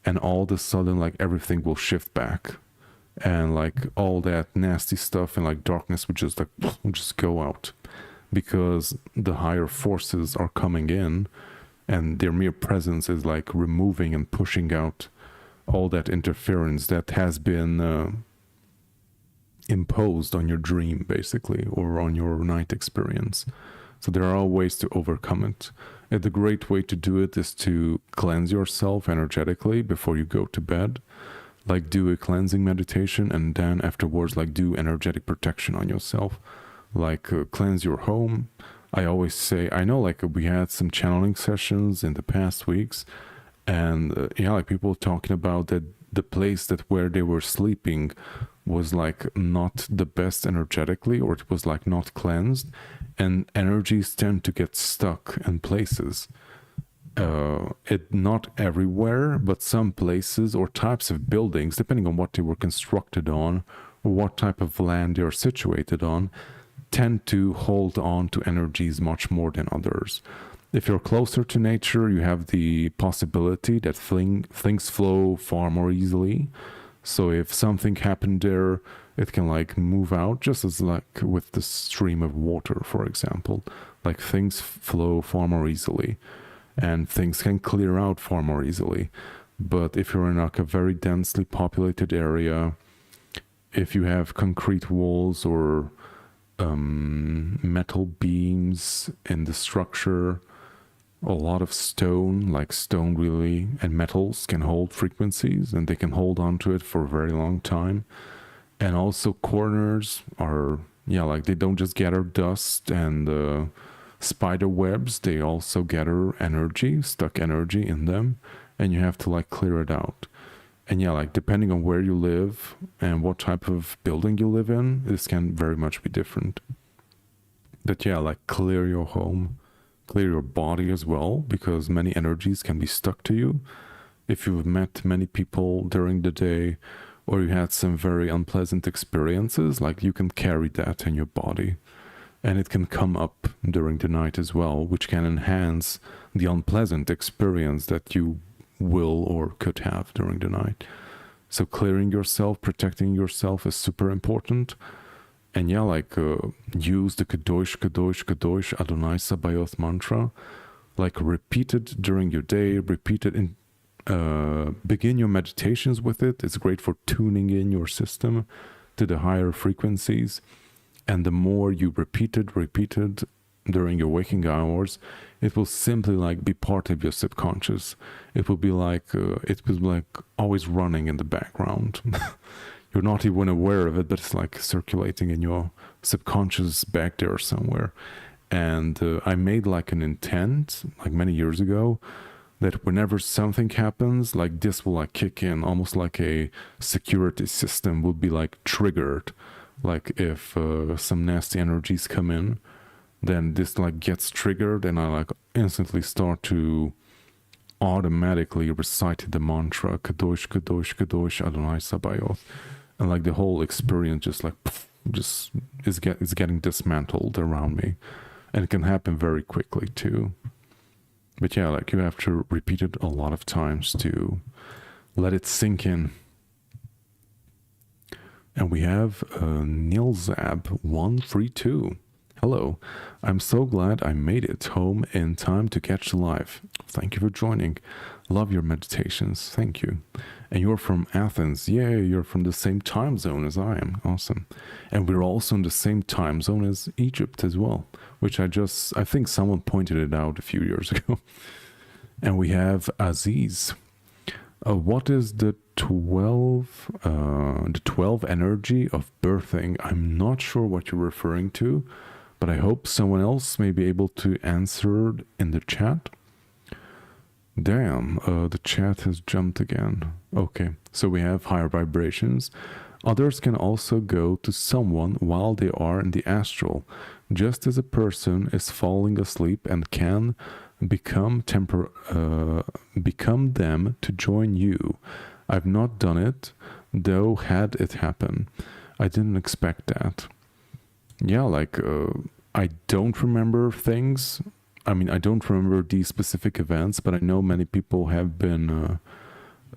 and all of a sudden like everything will shift back, and like all that nasty stuff and like darkness would just like would just go out, because the higher forces are coming in, and their mere presence is like removing and pushing out all that interference that has been imposed on your dream, basically, or on your night experience. So there are ways to overcome it. And the great way to do it is to cleanse yourself energetically before you go to bed. Like do a cleansing meditation, and then afterwards like do energetic protection on yourself. Like cleanse your home. I always say, I know like we had some channeling sessions in the past weeks, and yeah, like people talking about that the place that where they were sleeping was like not the best energetically, or it was like not cleansed, and energies tend to get stuck in places. It not everywhere, but some places or types of buildings, depending on what they were constructed on or what type of land they are situated on, tend to hold on to energies much more than others. If you're closer to nature, you have the possibility that things flow far more easily. So if something happened there, it can like move out, just as like with the stream of water, for example. Like things flow far more easily, and things can clear out far more easily. But if you're in like a very densely populated area, if you have concrete walls or metal beams in the structure, a lot of stone, like stone really, and metals can hold frequencies, and they can hold on to it for a very long time. And also corners are, yeah, like they don't just gather dust and spider webs, they also gather energy, stuck energy in them, and you have to like clear it out. And yeah, like depending on where you live and what type of building you live in, this can very much be different. But yeah, like clear your home, clear your body as well, because many energies can be stuck to you. If you've met many people during the day, or you had some very unpleasant experiences, like you can carry that in your body. And it can come up during the night as well, which can enhance the unpleasant experience that you will or could have during the night. So clearing yourself, protecting yourself is super important. And yeah, like use the Kadosh, Kadosh, Kadosh Adonai Sabaoth mantra. Like repeat it during your day, repeat it in, begin your meditations with it. It's great for tuning in your system to the higher frequencies. And the more you repeat it during your waking hours, it will simply like be part of your subconscious. It will be like always running in the background. You're not even aware of it, but it's like circulating in your subconscious back there somewhere. And I made like an intent like many years ago that whenever something happens, like this will like kick in, almost like a security system will be like triggered. Like if some nasty energies come in, then this like gets triggered, and I like instantly start to automatically recite the mantra Kadosh, Kadosh, Kadosh Adonai Sabaoth, and like the whole experience just like just is getting dismantled around me, and it can happen very quickly too. But yeah, like you have to repeat it a lot of times to let it sink in. And we have Nilzab132. Hello, I'm so glad I made it home in time to catch the live. Thank you for joining. Love your meditations. Thank you. And you're from Athens. Yay, you're from the same time zone as I am. Awesome. And we're also in the same time zone as Egypt as well, which I think someone pointed it out a few years ago. And we have Aziz. What is the 12 energy of birthing? I'm not sure what you're referring to, but I hope someone else may be able to answer in the chat. Damn, the chat has jumped again. Okay, so we have higher vibrations. Others can also go to someone while they are in the astral, just as a person is falling asleep and can become them to join you. I've not done it, though had it happen. I didn't expect that. Yeah, like I don't remember things. I mean, I don't remember these specific events, but I know many people have been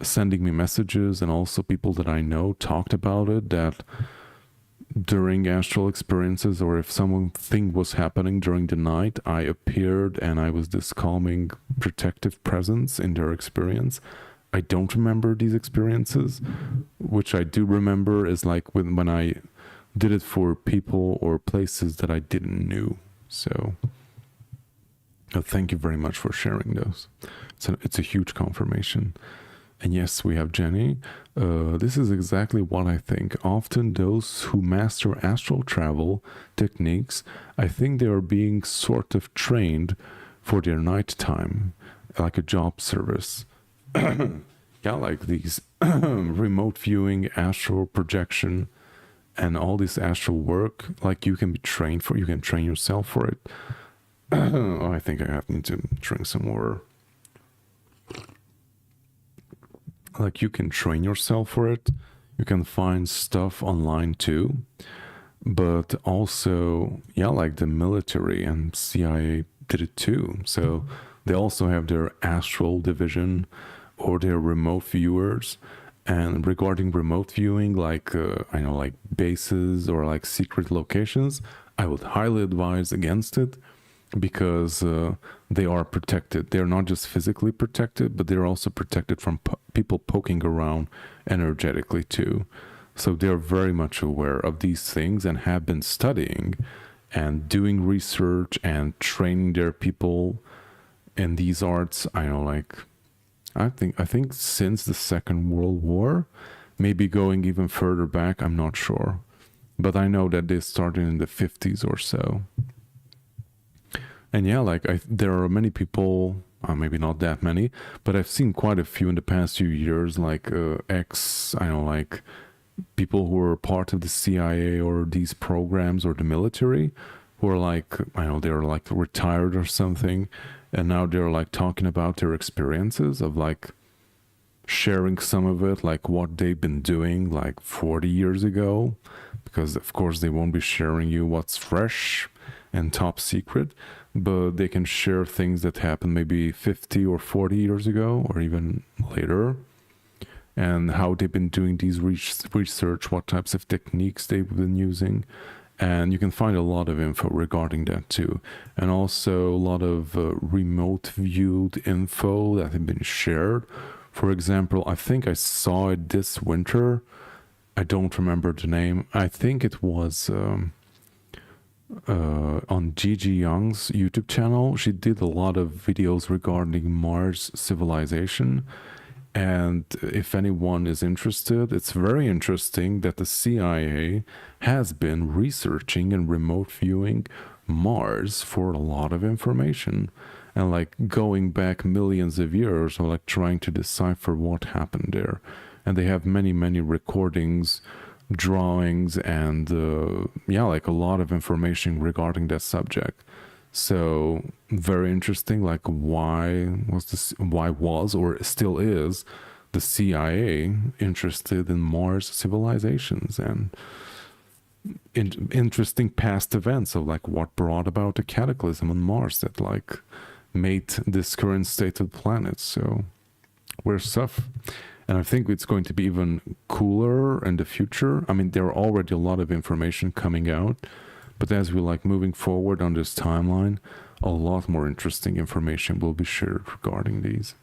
sending me messages, and also people that I know talked about it, that during astral experiences, or if something was happening during the night, I appeared and I was this calming, protective presence in their experience. I don't remember these experiences. Which I do remember is like when I did it for people or places that I didn't know. So thank you very much for sharing those. So it's a huge confirmation. And yes, we have Jenny. This is exactly what I think. Often those who master astral travel techniques, I think they are being sort of trained for their nighttime, like a job service. Yeah, like these remote viewing, astral projection, and all this astral work, like you can be trained for, you can train yourself for it. Oh, I think I need to drink some more. Like you can train yourself for it. You can find stuff online too. But also, yeah, like the military and CIA did it too. So they also have their astral division or their remote viewers. And regarding remote viewing, like I know, like bases or like secret locations, I would highly advise against it, because they are protected. They're not just physically protected, but they're also protected from people poking around energetically too. So they're very much aware of these things and have been studying and doing research and training their people in these arts. I know, like I think since the Second World War, maybe going even further back, I'm not sure, but I know that they started in the 50s or so. And yeah, like there are many people, maybe not that many, but I've seen quite a few in the past few years, like like people who are part of the CIA or these programs or the military, who are like, they're like retired or something, and now they're like talking about their experiences of like sharing some of it, like what they've been doing like 40 years ago, because of course they won't be sharing you what's fresh and top secret, but they can share things that happened maybe 50 or 40 years ago or even later, and how they've been doing these research, what types of techniques they've been using. And you can find a lot of info regarding that too. And also a lot of remote viewed info that have been shared. For example, I think I saw it this winter. I don't remember the name. I think it was on Gigi Young's YouTube channel. She did a lot of videos regarding Mars civilization. And if anyone is interested, it's very interesting that the CIA has been researching and remote viewing Mars for a lot of information, and like going back millions of years, or like trying to decipher what happened there. And they have many recordings, drawings, and like a lot of information regarding that subject. So very interesting, like why was or still is the CIA interested in Mars civilizations, and interesting past events of like what brought about a cataclysm on Mars that like made this current state of the planet. So we're stuff. And I think it's going to be even cooler in the future. I mean, there are already a lot of information coming out, but as we like moving forward on this timeline, a lot more interesting information will be shared regarding these.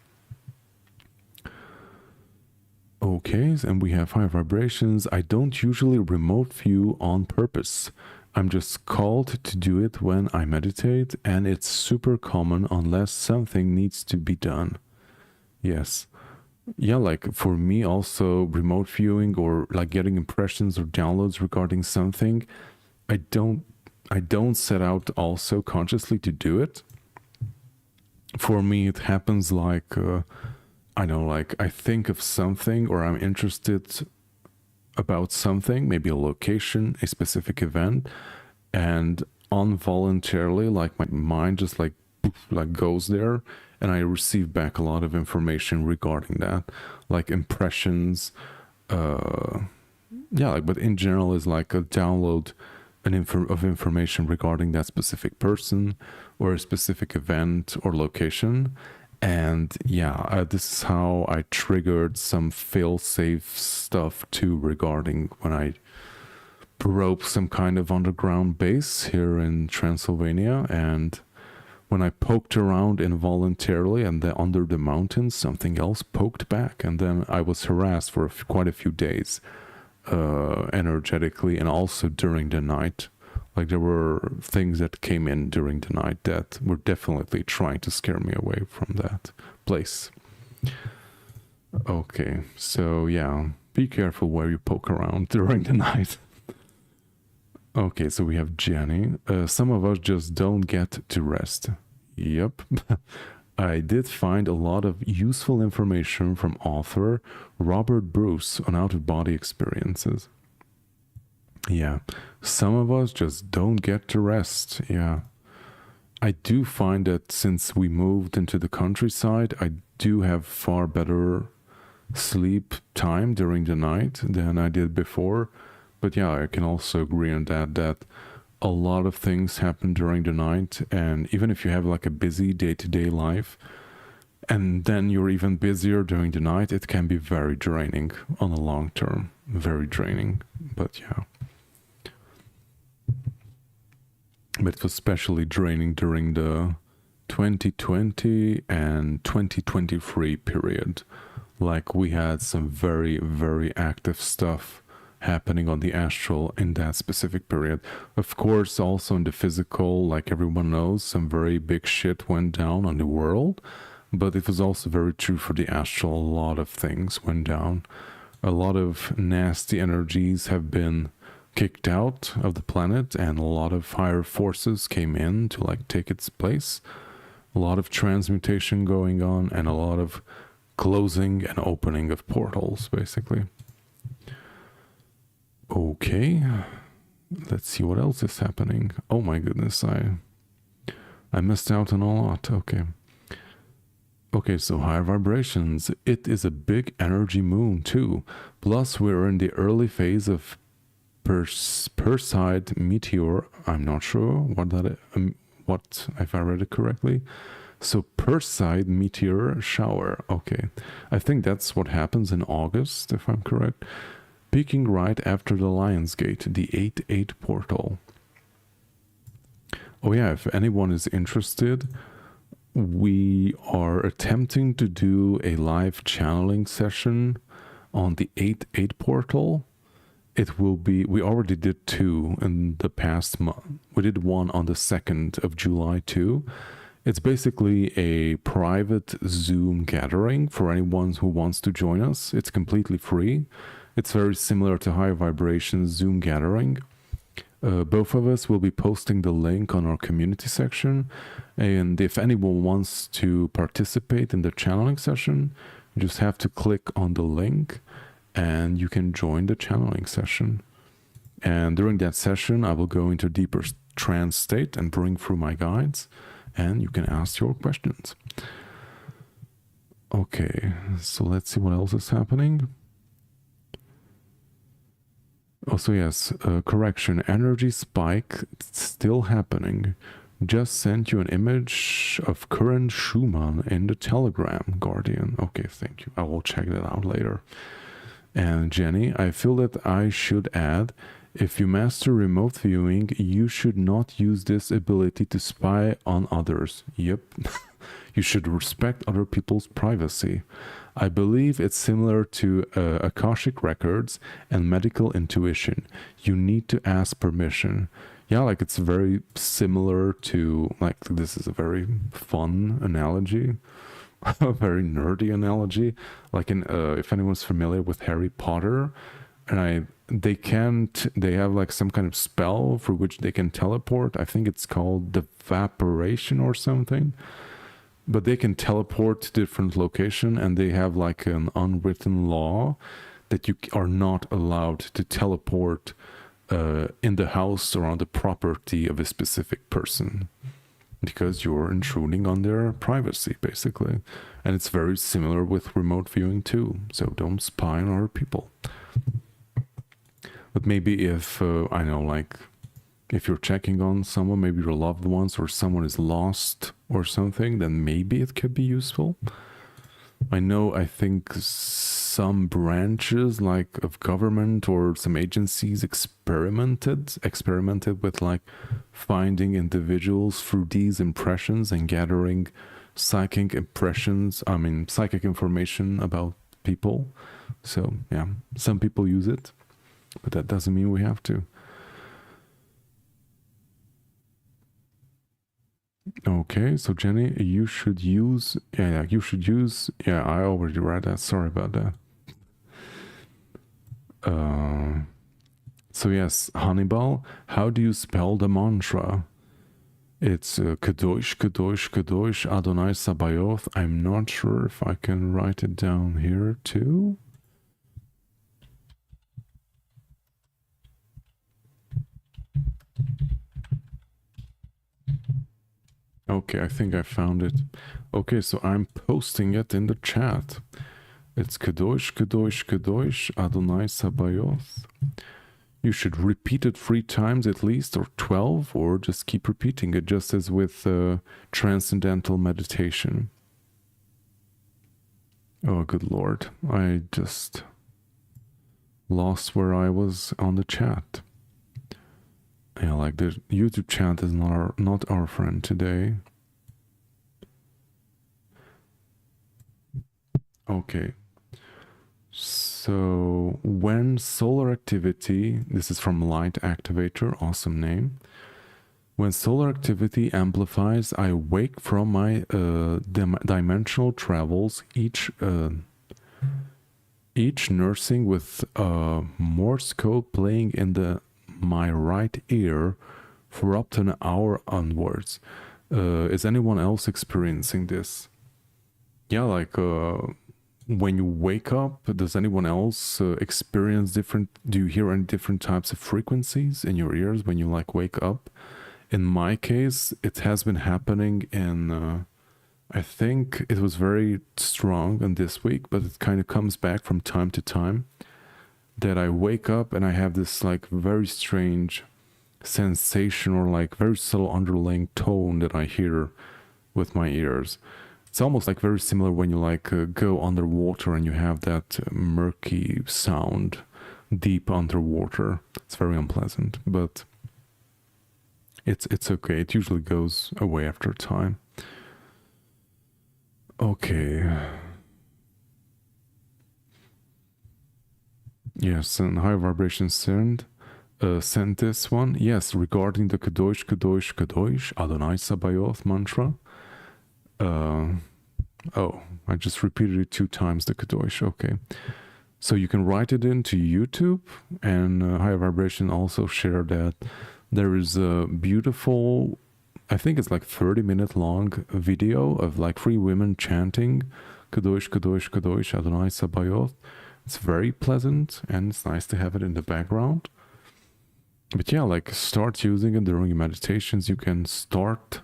Okay, and we have high vibrations. I don't usually remote view on purpose. I'm just called to do it when I meditate, and it's super common unless something needs to be done. Yes. Yeah, like for me also, remote viewing or like getting impressions or downloads regarding something, I don't set out also consciously to do it. For me, it happens like, like I think of something or I'm interested about something, maybe a location, a specific event, and involuntarily, like my mind just like goes there, and I receive back a lot of information regarding that, like impressions, but in general is like a download of information regarding that specific person or a specific event or location. And yeah, this is how I triggered some fail-safe stuff too, regarding when I broke some kind of underground base here in Transylvania, and when I poked around involuntarily and then under the mountains, something else poked back, and then I was harassed for quite a few days, energetically, and also during the night. Like, there were things that came in during the night that were definitely trying to scare me away from that place. Okay, so yeah, be careful where you poke around during the night. Okay, so we have Jenny. Some of us just don't get to rest. Yep. I did find a lot of useful information from author Robert Bruce on out-of-body experiences. Yeah, some of us just don't get to rest. Yeah. I do find that since we moved into the countryside, I do have far better sleep time during the night than I did before. But yeah, I can also agree on that a lot of things happen during the night, and even if you have like a busy day-to-day life, and then you're even busier during the night, it can be very draining on the long term. Very draining, but yeah. But it was especially draining during the 2020 and 2023 period. Like, we had some very, very active stuff happening on the astral in that specific period. Of course, also in the physical, like everyone knows, some very big shit went down on the world, but it was also very true for the astral. A lot of things went down. A lot of nasty energies have been kicked out of the planet, and a lot of higher forces came in to like take its place. A lot of transmutation going on, and a lot of closing and opening of portals, basically. Okay, let's see what else is happening. Oh my goodness, I missed out on a lot. Okay, so higher vibrations. It is a big energy moon too. Plus, we're in the early phase of Perseid meteor. I'm not sure what that is, what, if I read it correctly. So Perseid meteor shower. Okay, I think that's what happens in August, if I'm correct. Peaking right after the Lion's Gate, the 8-8 portal. Oh yeah, if anyone is interested, we are attempting to do a live channeling session on the 8-8 portal. It will be, we already did 2 in the past month. We did 1 on the 2nd of July too. It's basically a private Zoom gathering for anyone who wants to join us. It's completely free. It's very similar to High Vibration Zoom gathering. Both of us will be posting the link on our community section. And if anyone wants to participate in the channeling session, you just have to click on the link and you can join the channeling session. And during that session, I will go into deeper trance state and bring through my guides, and you can ask your questions. Okay, so let's see what else is happening. Also, yes, correction, energy spike still happening. Just sent you an image of current Schumann in the Telegram, Guardian. Okay, thank you. I will check that out later. And Jenny, I feel that I should add, if you master remote viewing, you should not use this ability to spy on others. Yep. You should respect other people's privacy. I believe it's similar to Akashic records and medical intuition. You need to ask permission. Yeah, like it's very similar to, like, this is a very fun analogy, a very nerdy analogy. Like in, if anyone's familiar with Harry Potter, and they have like some kind of spell for which they can teleport. I think it's called the Vaporation or something. But they can teleport to different location, and they have like an unwritten law that you are not allowed to teleport in the house or on the property of a specific person, because you're intruding on their privacy, basically. And it's very similar with remote viewing too. So don't spy on other people. But maybe if, I know, like, if you're checking on someone, maybe your loved ones, or someone is lost or something, then maybe it could be useful. I think some branches like of government or some agencies experimented with like finding individuals through these impressions and gathering psychic information about people. So yeah, some people use it, but that doesn't mean we have to. Okay, so Jenny, you should use, yeah, I already read that, sorry about that. So yes, Hannibal, how do you spell the mantra? It's Kadosh, Kadosh, Kadosh, Adonai Sabaoth. I'm not sure if I can write it down here too. Okay, I think I found it. Okay, so I'm posting it in the chat. It's Kadosh, Kadosh, Kadosh, Adonai Sabaoth. You should repeat it 3 times at least, or 12, or just keep repeating it, just as with transcendental meditation. Oh, good Lord. I just lost where I was on the chat. Yeah, like the YouTube chat is not our friend today. Okay. So when solar activity, this is from Light Activator, awesome name. When solar activity amplifies, I wake from my dimensional travels, each nursing with a Morse code playing in my right ear for up to an hour onwards. Is anyone else experiencing this? Yeah, like when you wake up, does anyone else experience do you hear any different types of frequencies in your ears when you like wake up? In my case, it has been happening in, I think it was very strong in this week, but it kind of comes back from time to time, that I wake up and I have this like very strange sensation or like very subtle underlying tone that I hear with my ears. It's almost like very similar when you like go underwater and you have that murky sound deep underwater. It's very unpleasant, but it's okay. It usually goes away after time. Okay. Yes, and high vibration sent this one. Yes, regarding the Kadosh, Kadosh, Kadosh, Adonai Sabaoth mantra. Oh, I just repeated it 2 times, the Kadosh. Okay. So you can write it into YouTube, and high vibration also shared that there is a beautiful, I think it's like 30-minute long video of like 3 women chanting Kadosh, Kadosh, Kadosh, Adonai Sabaoth. It's very pleasant and it's nice to have it in the background. But yeah, like start using it during your meditations. You can start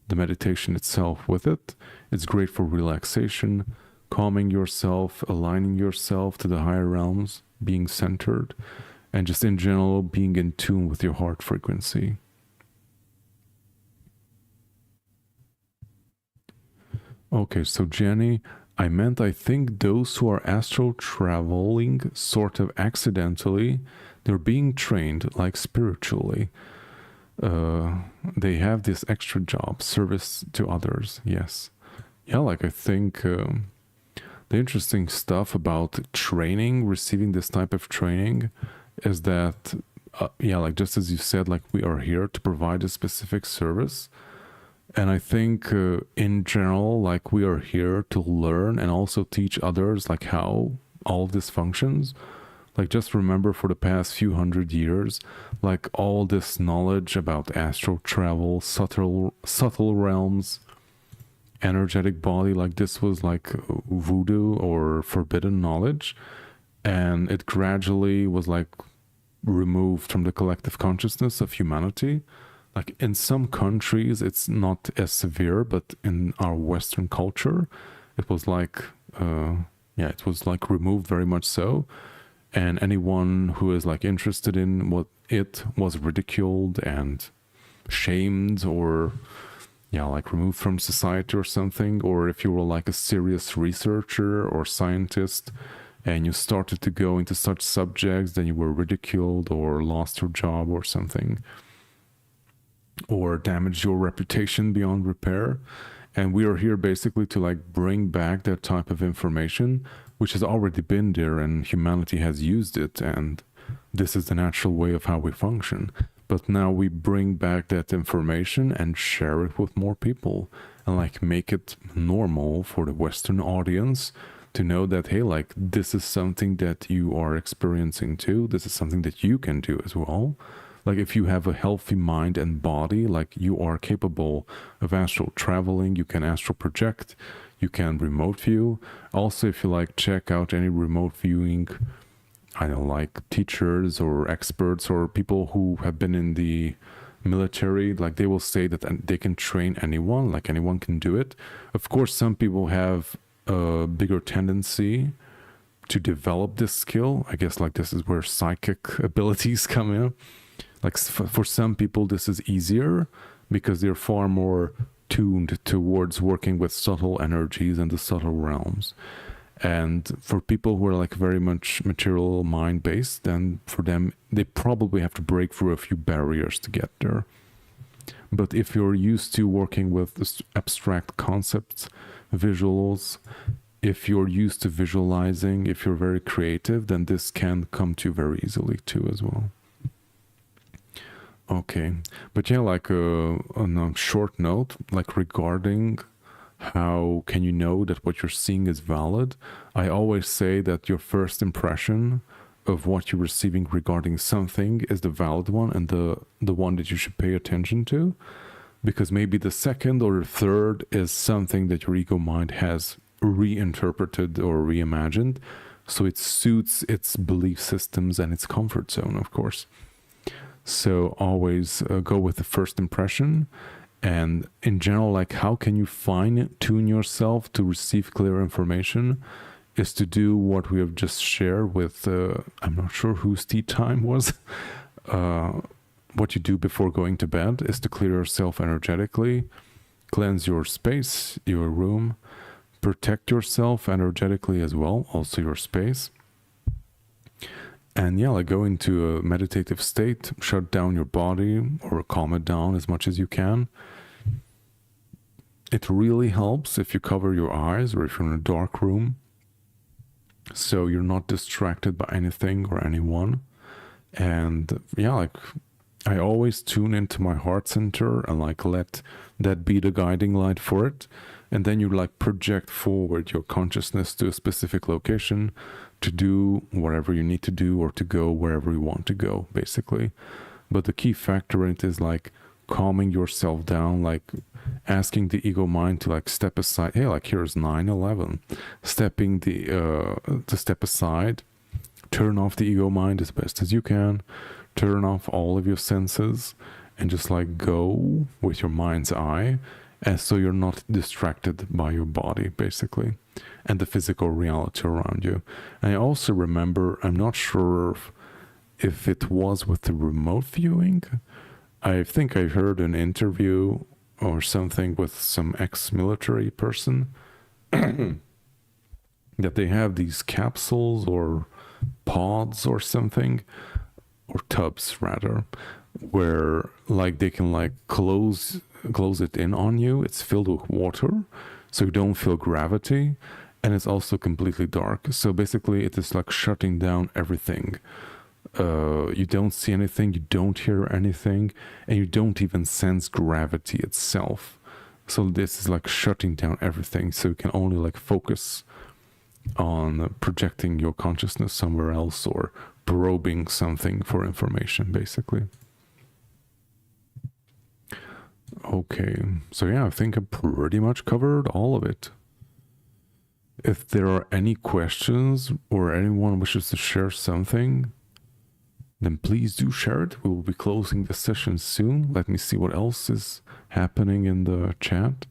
the meditation itself with it. It's great for relaxation, calming yourself, aligning yourself to the higher realms, being centered, and just in general being in tune with your heart frequency. Okay, so Jenny, I think those who are astral traveling sort of accidentally, they're being trained like spiritually. They have this extra job, service to others. Yes. Yeah, like I think the interesting stuff about training, receiving this type of training, is that, yeah, like just as you said, like we are here to provide a specific service. And I think in general, like we are here to learn and also teach others like how all of this functions. Like just remember for the past few hundred years, like all this knowledge about astral travel, subtle realms, energetic body, like this was like voodoo or forbidden knowledge. And it gradually was like removed from the collective consciousness of humanity. Like in some countries, it's not as severe, but in our Western culture, it was like, yeah, it was like removed very much so. and anyone who is like interested in what it was ridiculed and shamed, or yeah, like removed from society or something. Or if you were like a serious researcher or scientist and you started to go into such subjects, then you were ridiculed or lost your job or something, or damaged your reputation beyond repair. And we are here basically to like bring back that type of information, which has already been there and humanity has used it, and this is the natural way of how we function. But now we bring back that information and share it with more people, and like make it normal for the Western audience to know that, hey, like this is something that you are experiencing too. This is something that you can do as well. Like if you have a healthy mind and body, like you are capable of astral traveling, you can astral project, you can remote view. Also, if you like check out any remote viewing, I don't know, like teachers or experts or people who have been in the military, like they will say that they can train anyone, like anyone can do it. Of course, some people have a bigger tendency to develop this skill. I guess like this is where psychic abilities come in. Like for some people this is easier because they're far more tuned towards working with subtle energies and the subtle realms. And for people who are like very much material mind based, then for them they probably have to break through a few barriers to get there. But if you're used to working with abstract concepts, visuals, if you're used to visualizing, if you're very creative, then this can come to you very easily too as well. Okay, but yeah, like on a short note, like regarding how can you know that what you're seeing is valid, I always say that your first impression of what you're receiving regarding something is the valid one and the one that you should pay attention to, because maybe the second or the third is something that your ego mind has reinterpreted or reimagined, so it suits its belief systems and its comfort zone, of course. So always go with the first impression. And in general, like how can you fine tune yourself to receive clear information is to do what we have just shared with, I'm not sure whose tea time was. What you do before going to bed is to clear yourself energetically, cleanse your space, your room, protect yourself energetically as well, also your space. And yeah, like go into a meditative state, shut down your body or calm it down as much as you can. It really helps if you cover your eyes or if you're in a dark room, so you're not distracted by anything or anyone. And yeah, like I always tune into my heart center and like let that be the guiding light for it. And then you like project forward your consciousness to a specific location to do whatever you need to do or to go wherever you want to go, basically. But the key factor in it is like calming yourself down, like asking the ego mind to like step aside. Hey, like here's 9/11. Stepping to step aside, turn off the ego mind as best as you can, turn off all of your senses and just like go with your mind's eye, and so you're not distracted by your body, basically, and the physical reality around you. And I also remember, I'm not sure if it was with the remote viewing, I think I heard an interview or something with some ex-military person that they have these capsules or pods or something, or tubs rather, where like they can like close it in on you. It's filled with water, so you don't feel gravity, and it's also completely dark. So basically it is like shutting down everything. You don't see anything, you don't hear anything, and you don't even sense gravity itself. So this is like shutting down everything, so you can only like focus on projecting your consciousness somewhere else or probing something for information, basically. Okay, so yeah, I think I pretty much covered all of it. If there are any questions or anyone wishes to share something, then please do share it. We will be closing the session soon. Let me see what else is happening in the chat.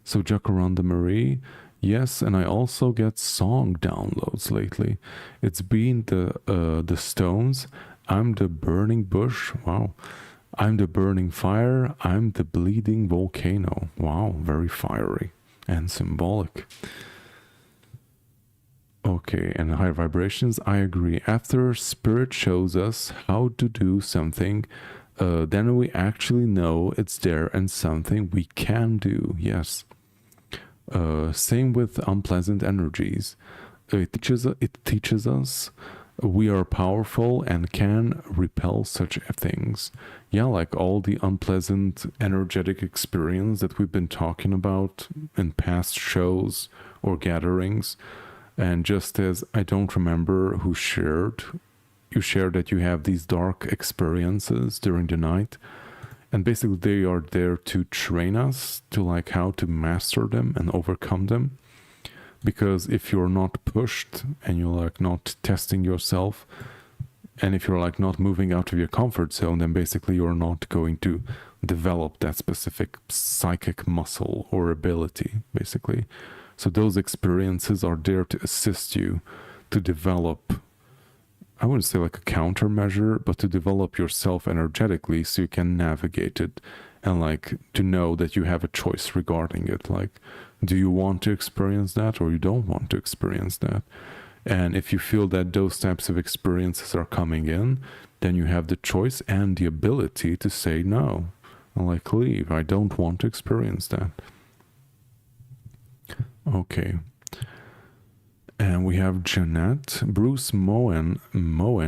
So Jacaranda Marie, Yes, and I also get song downloads lately. It's been the Stones. I'm the burning bush. Wow. I'm the burning fire. I'm the bleeding volcano. Wow, very fiery and symbolic. Okay, and higher vibrations, I agree. After spirit shows us how to do something, then we actually know it's there and something we can do. Yes. Same with unpleasant energies. It teaches us we are powerful and can repel such things. Yeah, like all the unpleasant energetic experience that we've been talking about in past shows or gatherings. And just as I don't remember who shared, you shared that you have these dark experiences during the night. And basically they are there to train us to like how to master them and overcome them. Because if you're not pushed and you're like not testing yourself, and if you're like not moving out of your comfort zone, then basically you're not going to develop that specific psychic muscle or ability, basically. So those experiences are there to assist you to develop, I wouldn't say like a countermeasure, but to develop yourself energetically so you can navigate it and like to know that you have a choice regarding it. Like, do you want to experience that or you don't want to experience that? And if you feel that those types of experiences are coming in, then you have the choice and the ability to say no. Like, leave. I don't want to experience that. Okay. And we have Jeanette. Bruce Moen,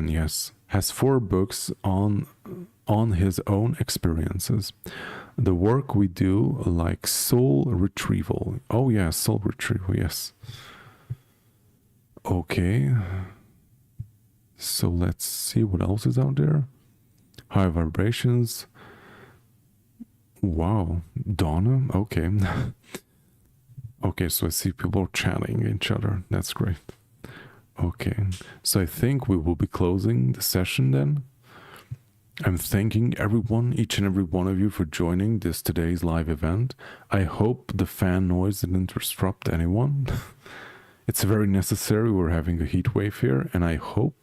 yes, has 4 books on his own experiences. The work we do, like soul retrieval. Oh yeah, soul retrieval, yes. Okay. So let's see what else is out there. High vibrations. Wow. Donna, okay. Okay, so I see people chatting each other. That's great. Okay, so I think we will be closing the session then. I'm thanking everyone, each and every one of you for joining today's live event. I hope the fan noise didn't disrupt anyone. It's very necessary. We're having a heat wave here, and I hope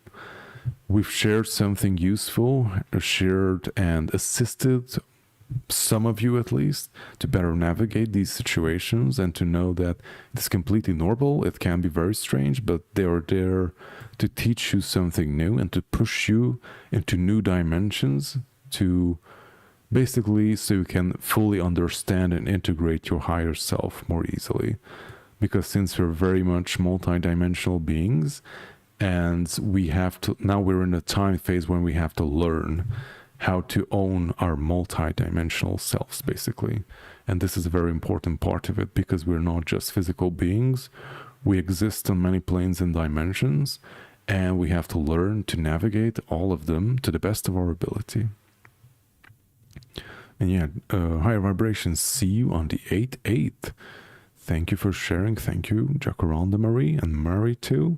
we've shared something useful, shared and assisted some of you at least to better navigate these situations and to know that it's completely normal. It can be very strange, but they are there to teach you something new and to push you into new dimensions, to basically so you can fully understand and integrate your higher self more easily. Because since we're very much multi-dimensional beings, and we have to, now we're in a time phase when we have to learn how to own our multi-dimensional selves, basically. And this is a very important part of it, because we're not just physical beings. We exist on many planes and dimensions, and we have to learn to navigate all of them to the best of our ability. And yeah, higher vibrations, see you on the 8/8. Thank you for sharing. Thank you, Jacaranda Marie, and Mary too.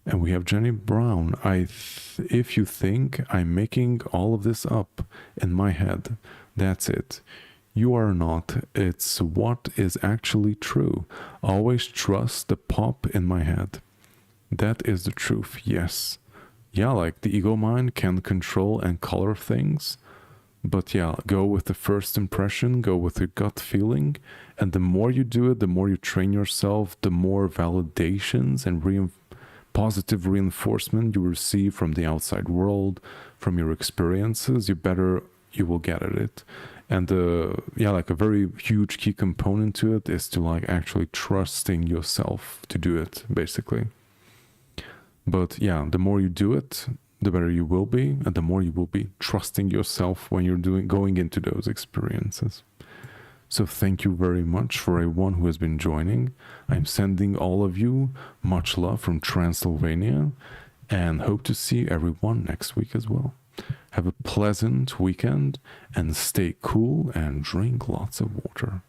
And we have Jenny Brown. If you think I'm making all of this up in my head, that's it. You are not. It's what is actually true. Always trust the pop in my head. That is the truth, yes. Yeah, like the ego mind can control and color things. But yeah, go with the first impression, go with your gut feeling. And the more you do it, the more you train yourself, the more validations and positive reinforcement you receive from the outside world, from your experiences, you will get at it. And yeah, like a very huge key component to it is to like actually trusting yourself to do it, basically. But yeah, the more you do it, the better you will be, and the more you will be trusting yourself when you're going into those experiences. So thank you very much for everyone who has been joining. I'm sending all of you much love from Transylvania, and hope to see everyone next week as well. Have a pleasant weekend, and stay cool and drink lots of water.